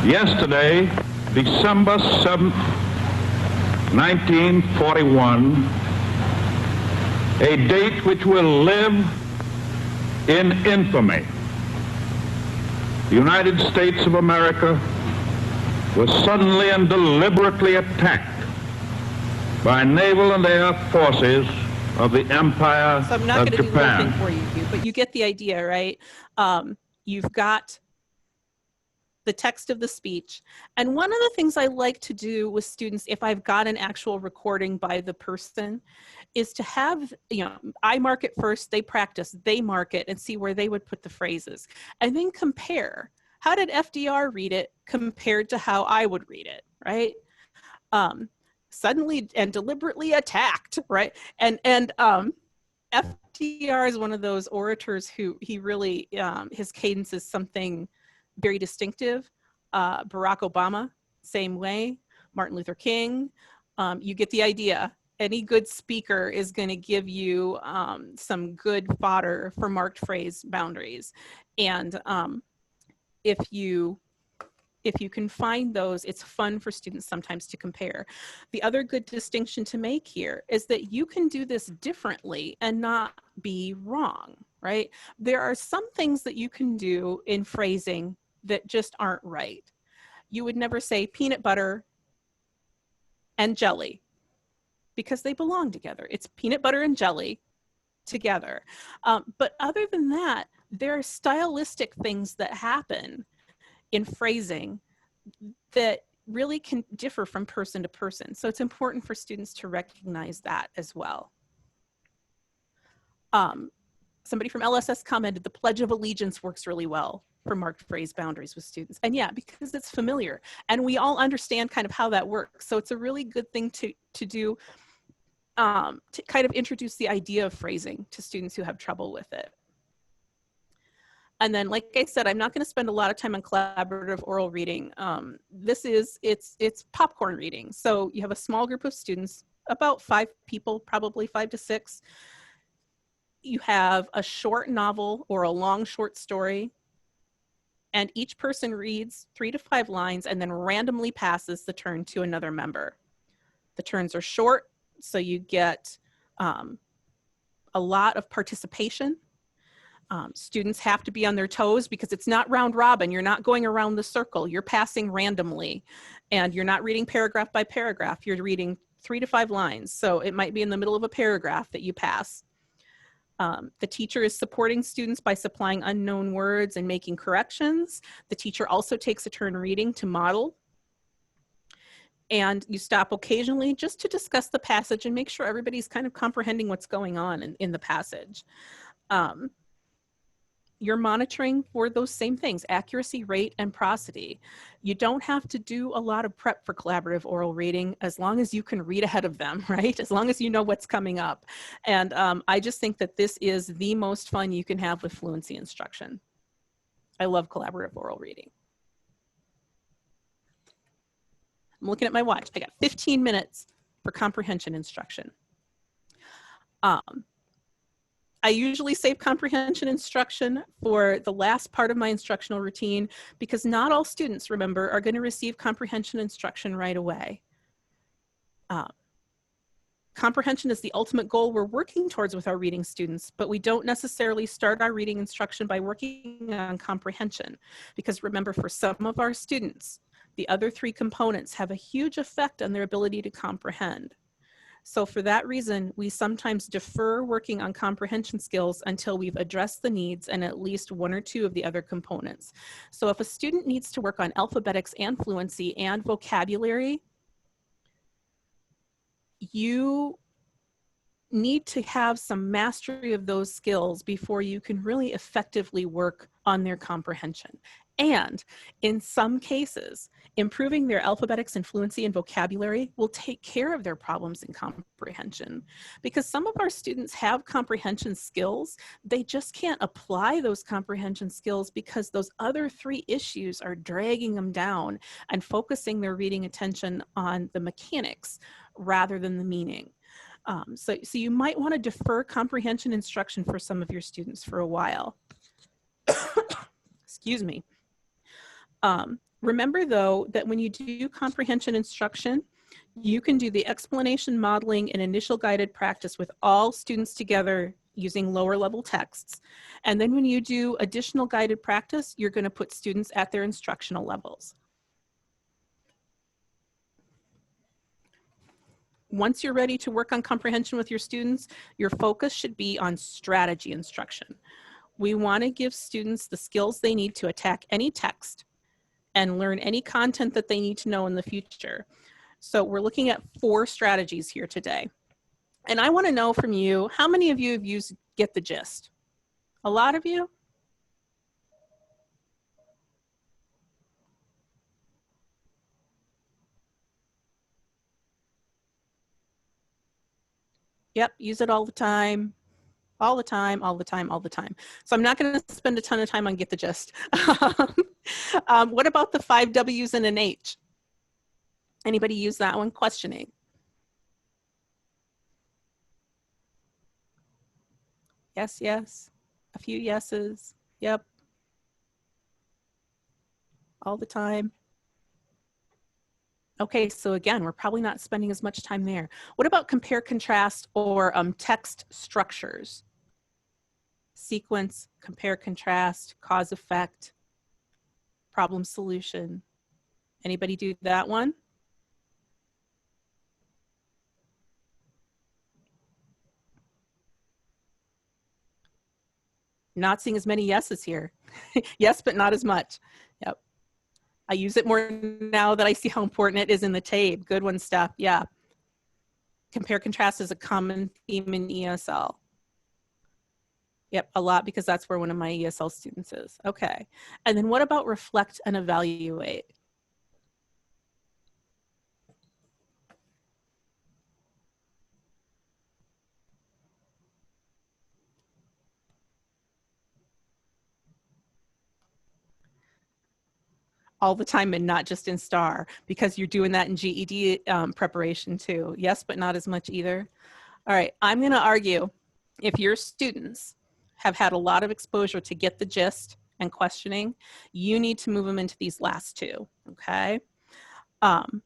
yesterday, December 7th, 1941, a date which will live in infamy, the United States of America was suddenly and deliberately attacked by naval and air forces of the Empire of Japan. So I'm not going to do the whole thing for you, but you get the idea, right? You've got the text of the speech. And one of the things I like to do with students, if I've got an actual recording by the person, is to have, I mark it first, they practice, they mark it, and see where they would put the phrases. And then compare. How did FDR read it compared to how I would read it, right? Suddenly and deliberately attacked, right? And FDR is one of those orators who he really, his cadence is something very distinctive. Barack Obama, same way. Martin Luther King, you get the idea. Any good speaker is going to give you some good fodder for marked phrase boundaries. And if you can find those, it's fun for students sometimes to compare. The other good distinction to make here is that you can do this differently and not be wrong, right? There are some things that you can do in phrasing that just aren't right. You would never say peanut butter and jelly because they belong together. It's peanut butter and jelly together. But other than that, there are stylistic things that happen in phrasing that really can differ from person to person. So it's important for students to recognize that as well. Somebody from LSS commented the Pledge of Allegiance works really well for marked phrase boundaries with students. And yeah, because it's familiar and we all understand kind of how that works. So it's a really good thing to do to kind of introduce the idea of phrasing to students who have trouble with it. And then, like I said, I'm not going to spend a lot of time on collaborative oral reading. It's popcorn reading. So you have a small group of students, about 5 people, probably 5 to 6. You have a short novel or a long short story, and each person reads 3 to 5 lines and then randomly passes the turn to another member. The turns are short, so you get a lot of participation. Students have to be on their toes because it's not round robin. You're not going around the circle. You're passing randomly, and you're not reading paragraph by paragraph. You're reading 3 to 5 lines. So it might be in the middle of a paragraph that you pass. The teacher is supporting students by supplying unknown words and making corrections. The teacher also takes a turn reading to model. And you stop occasionally just to discuss the passage and make sure everybody's kind of comprehending what's going on in the passage. You're monitoring for those same things, accuracy, rate, and prosody. You don't have to do a lot of prep for collaborative oral reading as long as you can read ahead of them, right? As long as you know what's coming up. And I just think that this is the most fun you can have with fluency instruction. I love collaborative oral reading. I'm looking at my watch. I got 15 minutes for comprehension instruction. I usually save comprehension instruction for the last part of my instructional routine because not all students, remember, are going to receive comprehension instruction right away. Comprehension is the ultimate goal we're working towards with our reading students, but we don't necessarily start our reading instruction by working on comprehension because remember, for some of our students, the other 3 components have a huge effect on their ability to comprehend. So for that reason, we sometimes defer working on comprehension skills until we've addressed the needs and at least 1 or 2 of the other components. So if a student needs to work on alphabetics and fluency and vocabulary, you need to have some mastery of those skills before you can really effectively work on their comprehension. And in some cases, improving their alphabetics and fluency and vocabulary will take care of their problems in comprehension. Because some of our students have comprehension skills, they just can't apply those comprehension skills because those other 3 issues are dragging them down and focusing their reading attention on the mechanics rather than the meaning. So you might want to defer comprehension instruction for some of your students for a while. Excuse me. Remember, though, that when you do comprehension instruction, you can do the explanation, modeling, and initial guided practice with all students together using lower level texts. And then when you do additional guided practice, you're going to put students at their instructional levels. Once you're ready to work on comprehension with your students, your focus should be on strategy instruction. We want to give students the skills they need to attack any text and learn any content that they need to know in the future. So we're looking at 4 strategies here today. And I want to know from you, how many of you have used Get the Gist? A lot of you? Yep, use it all the time. All the time, all the time, all the time. So I'm not going to spend a ton of time on Get the Gist. What about the 5 W's and an H? Anybody use that one? Questioning. Yes, yes. A few yeses. Yep. All the time. Okay, so again, we're probably not spending as much time there. What about compare, contrast, or text structures? Sequence, compare, contrast, cause, effect, problem, solution. Anybody do that one? Not seeing as many yeses here. Yes, but not as much. Yep. I use it more now that I see how important it is in the TABE. Good one, Steph. Yeah. Compare, contrast is a common theme in ESL. Yep, a lot, because that's where one of my ESL students is. Okay. And then what about reflect and evaluate? All the time, and not just in STAR, because you're doing that in GED preparation too. Yes, but not as much either. All right, I'm going to argue if your students have had a lot of exposure to Get the Gist and questioning, you need to move them into these last 2, okay? And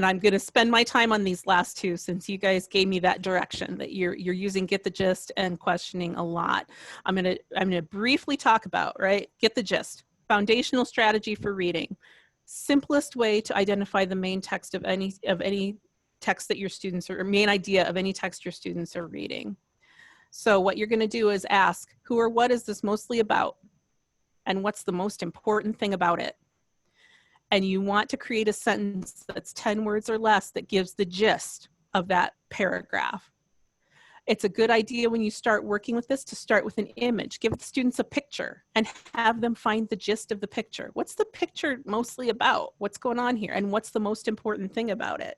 I'm going to spend my time on these last 2 since you guys gave me that direction that you're using Get the Gist and questioning a lot. I'm going to briefly talk about, right? Get the Gist. Foundational strategy for reading. Simplest way to identify the main text of any text that your students or main idea of any text your students are reading. So what you're going to do is ask, who or what is this mostly about? And what's the most important thing about it? And you want to create a sentence that's 10 words or less that gives the gist of that paragraph. It's a good idea when you start working with this to start with an image. Give the students a picture and have them find the gist of the picture. What's the picture mostly about? What's going on here? And what's the most important thing about it?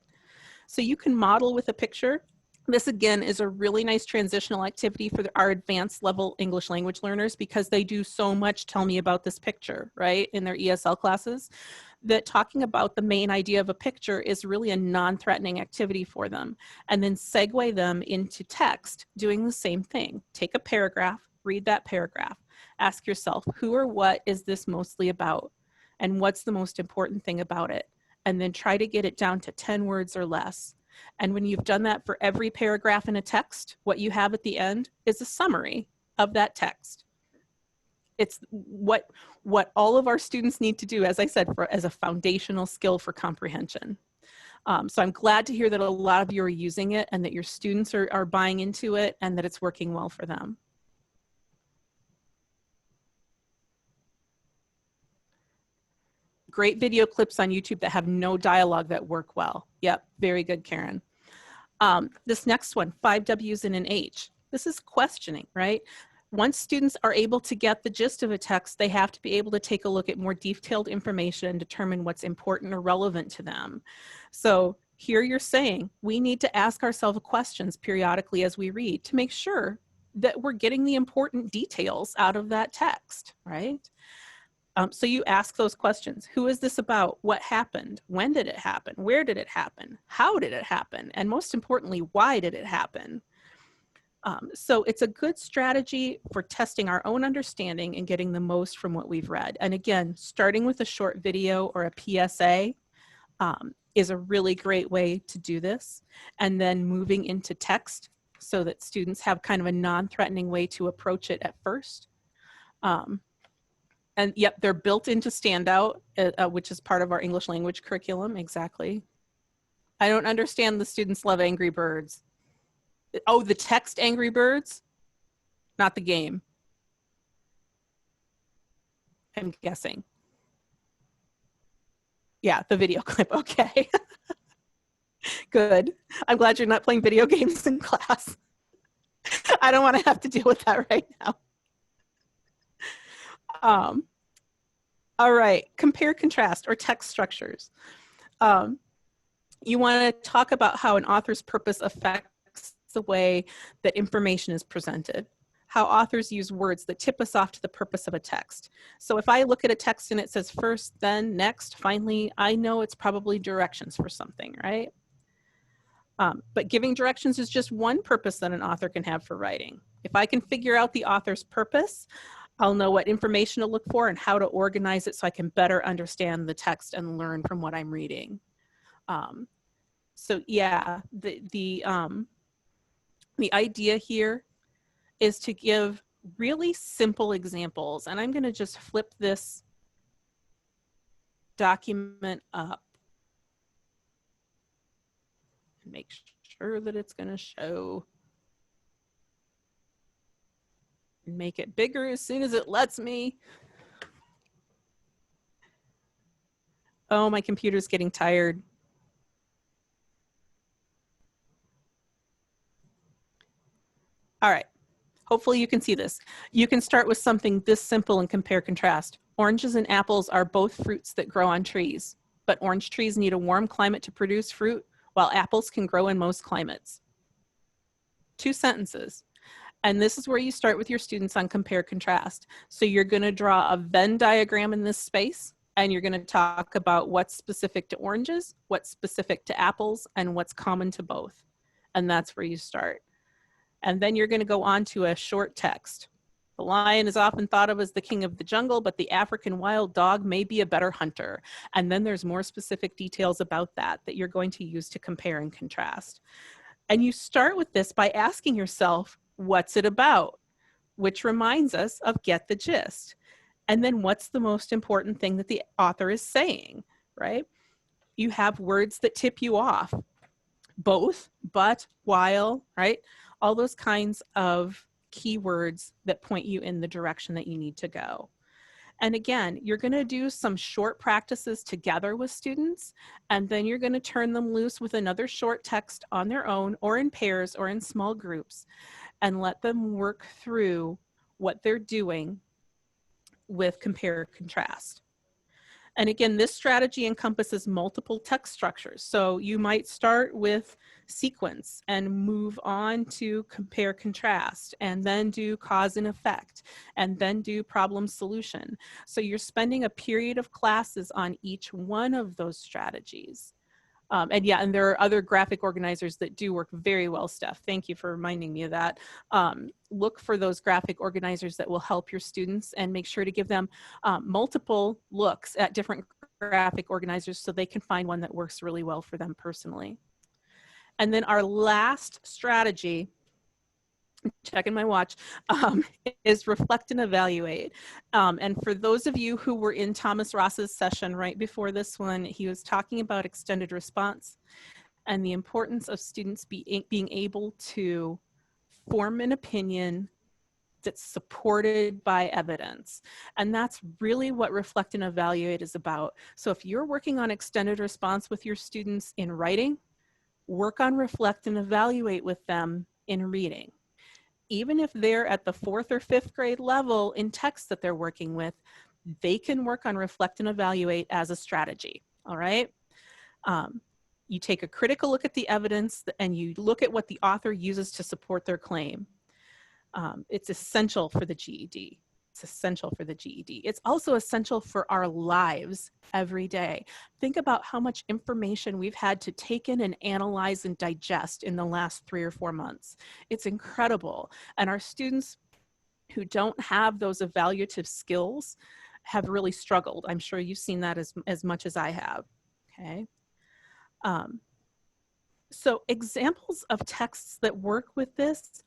So you can model with a picture. This again is a really nice transitional activity for our advanced level English language learners, because they do so much tell me about this picture, right, in their ESL classes, that talking about the main idea of a picture is really a non-threatening activity for them. And then segue them into text doing the same thing. Take a paragraph, read that paragraph. Ask yourself, who or what is this mostly about? And what's the most important thing about it? And then try to get it down to 10 words or less. And when you've done that for every paragraph in a text, what you have at the end is a summary of that text. It's what all of our students need to do, as I said, as a foundational skill for comprehension. So I'm glad to hear that a lot of you are using it and that your students are buying into it and that it's working well for them. Great video clips on YouTube that have no dialogue that work well. Yep, very good, Karen. This next one, 5 W's and an H. This is questioning, right? Once students are able to get the gist of a text, they have to be able to take a look at more detailed information and determine what's important or relevant to them. So here you're saying we need to ask ourselves questions periodically as we read to make sure that we're getting the important details out of that text, right? So you ask those questions. Who is this about? What happened? When did it happen? Where did it happen? How did it happen? And most importantly, why did it happen? So it's a good strategy for testing our own understanding and getting the most from what we've read. And again, starting with a short video or a PSA is a really great way to do this. And then moving into text so that students have kind of a non-threatening way to approach it at first. And yep, they're built into Standout, which is part of our English language curriculum. Exactly. I don't understand the students love Angry Birds. Oh, the text Angry Birds, not the game. I'm guessing. Yeah, the video clip. Okay. Good. I'm glad you're not playing video games in class. I don't want to have to deal with that right now. All right, compare, contrast, or text structures. You want to talk about how an author's purpose affects the way that information is presented, how authors use words that tip us off to the purpose of a text. So if I look at a text and it says first, then, next, finally, I know it's probably directions for something, right? But giving directions is just one purpose that an author can have for writing. If I can figure out the author's purpose, I'll know what information to look for and how to organize it so I can better understand the text and learn from what I'm reading. So yeah, the idea here is to give really simple examples. And I'm going to just flip this document up and make sure that it's going to show. And make it bigger as soon as it lets me. Oh, my computer's getting tired. All right, hopefully you can see this. You can start with something this simple and compare contrast. Oranges and apples are both fruits that grow on trees, but orange trees need a warm climate to produce fruit, while apples can grow in most climates. 2 sentences. And this is where you start with your students on compare contrast. So you're going to draw a Venn diagram in this space, and you're going to talk about what's specific to oranges, what's specific to apples, and what's common to both. And that's where you start. And then you're going to go on to a short text. The lion is often thought of as the king of the jungle, but the African wild dog may be a better hunter. And then there's more specific details about that you're going to use to compare and contrast. And you start with this by asking yourself, what's it about? Which reminds us of get the gist. And then what's the most important thing that the author is saying, right? You have words that tip you off. Both, but, while, right? All those kinds of keywords that point you in the direction that you need to go. And again, you're going to do some short practices together with students, and then you're going to turn them loose with another short text on their own or in pairs or in small groups and let them work through what they're doing with compare contrast. And again, this strategy encompasses multiple text structures. So you might start with sequence and move on to compare contrast, and then do cause and effect, and then do problem solution. So you're spending a period of classes on each one of those strategies. And yeah, and there are other graphic organizers that do work very well, Steph. Thank you for reminding me of that. Look for those graphic organizers that will help your students, and make sure to give them multiple looks at different graphic organizers so they can find one that works really well for them personally. And then our last strategy, checking my watch, is reflect and evaluate. And for those of you who were in Thomas Ross's session right before this one, he was talking about extended response and the importance of students being able to form an opinion that's supported by evidence. And that's really what reflect and evaluate is about. So if you're working on extended response with your students in writing, work on reflect and evaluate with them in reading. Even if they're at the 4th or 5th grade level in text that they're working with, they can work on reflect and evaluate as a strategy, all right? You take a critical look at the evidence and you look at what the author uses to support their claim. It's essential for the GED. It's essential for the GED. It's also essential for our lives every day. Think about how much information we've had to take in and analyze and digest in the last 3 or 4 months. It's incredible. And our students who don't have those evaluative skills have really struggled. I'm sure you've seen that as much as I have, okay? So examples of texts that work with this,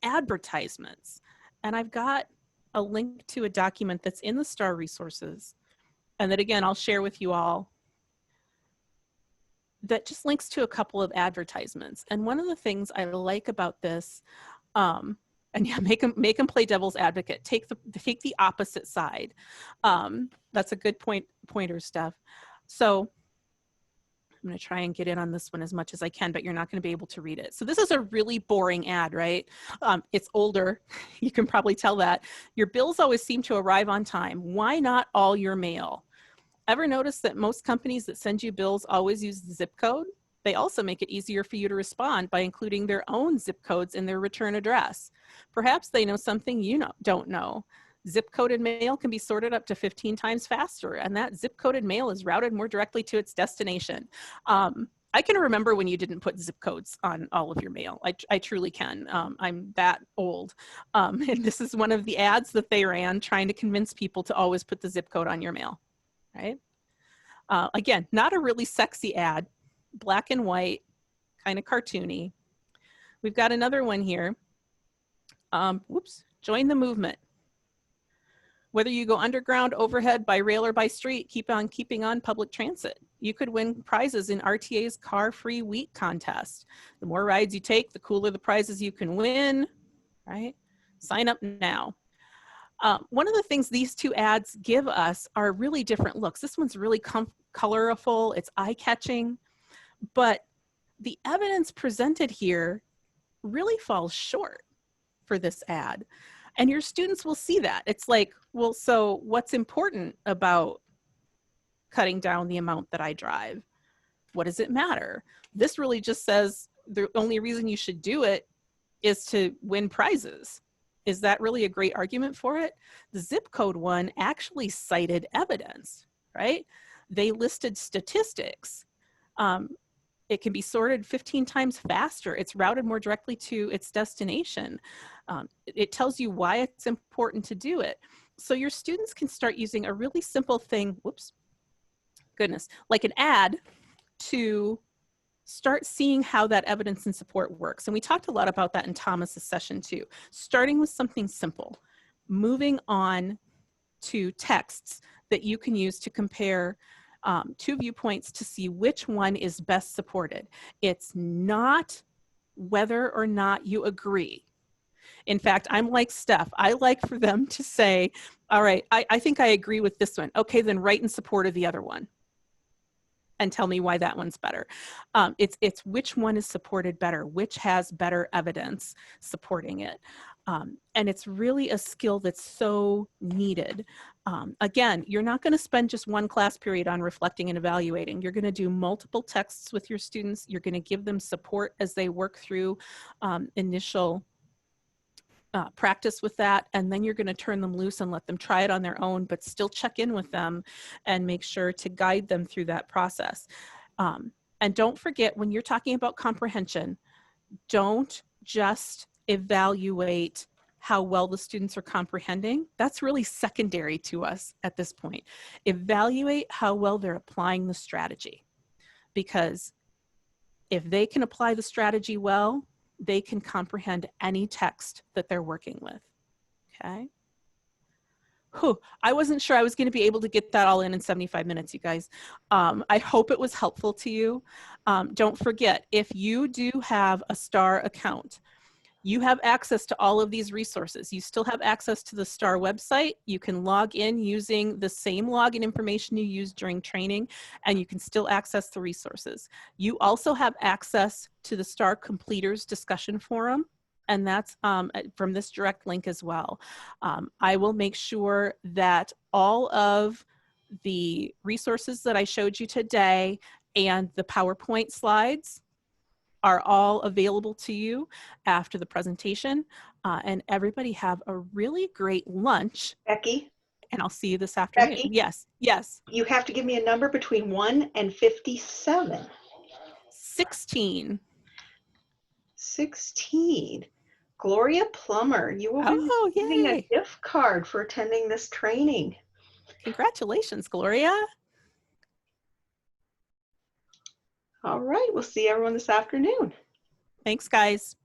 advertisements. And I've got a link to a document that's in the STAR resources, and that again, I'll share with you all, that just links to a couple of advertisements. And one of the things I like about this, and yeah, make them play devil's advocate, take the opposite side. That's a good pointer, Steph. So I'm going to try and get in on this one as much as I can, but you're not going to be able to read it. So this is a really boring ad, right? It's older. You can probably tell that. Your bills always seem to arrive on time. Why not all your mail? Ever notice that most companies that send you bills always use the zip code? They also make it easier for you to respond by including their own zip codes in their return address. Perhaps they know something you don't know. Zip coded mail can be sorted up to 15 times faster, and that zip coded mail is routed more directly to its destination. I can remember when you didn't put zip codes on all of your mail. I truly can. I'm that old. And this is one of the ads that they ran trying to convince people to always put the zip code on your mail, right? Again, not a really sexy ad, black and white, kind of cartoony. We've got another one here. Join the movement. Whether you go underground, overhead, by rail, or by street, keep on keeping on public transit. You could win prizes in RTA's Car-Free Week contest. The more rides you take, the cooler the prizes you can win, right? Sign up now. One of the things these two ads give us are really different looks. This one's really colorful, it's eye-catching, but the evidence presented here really falls short for this ad. And your students will see that. It's like, well, so what's important about cutting down the amount that I drive? What does it matter? This really just says the only reason you should do it is to win prizes. Is that really a great argument for it? The zip code one actually cited evidence, right? They listed statistics. It can be sorted 15 times faster. It's routed more directly to its destination. It tells you why it's important to do it. So your students can start using a really simple thing, like an ad, to start seeing how that evidence and support works. And we talked a lot about that in Thomas's session too. Starting with something simple, moving on to texts that you can use to compare two viewpoints to see which one is best supported. It's not whether or not you agree. In fact, I'm like Steph. I like for them to say, all right, I think I agree with this one. Okay, then write in support of the other one and tell me why that one's better. It's which one is supported better, which has better evidence supporting it. And it's really a skill that's so needed. Again, you're not going to spend just one class period on reflecting and evaluating. You're going to do multiple texts with your students. You're going to give them support as they work through initial practice with that, and then you're going to turn them loose and let them try it on their own, but still check in with them and make sure to guide them through that process. And don't forget, when you're talking about comprehension, don't just evaluate how well the students are comprehending. That's really secondary to us at this point. Evaluate how well they're applying the strategy, because if they can apply the strategy well, they can comprehend any text that they're working with, okay? I wasn't sure I was gonna be able to get that all in 75 minutes, you guys. I hope it was helpful to you. Don't forget, if you do have a STAR account, you have access to all of these resources. You still have access to the STAR website. You can log in using the same login information you used during training, and you can still access the resources. You also have access to the STAR Completers discussion forum, and that's from this direct link as well. I will make sure that all of the resources that I showed you today and the PowerPoint slides are all available to you after the presentation. And everybody have a really great lunch. Becki? And I'll see you this afternoon. Becki? Yes, yes. You have to give me a number between 1 and 57. 16. 16. Gloria Plummer, you will be receiving a gift card for attending this training. Congratulations, Gloria. All right, we'll see everyone this afternoon. Thanks, guys.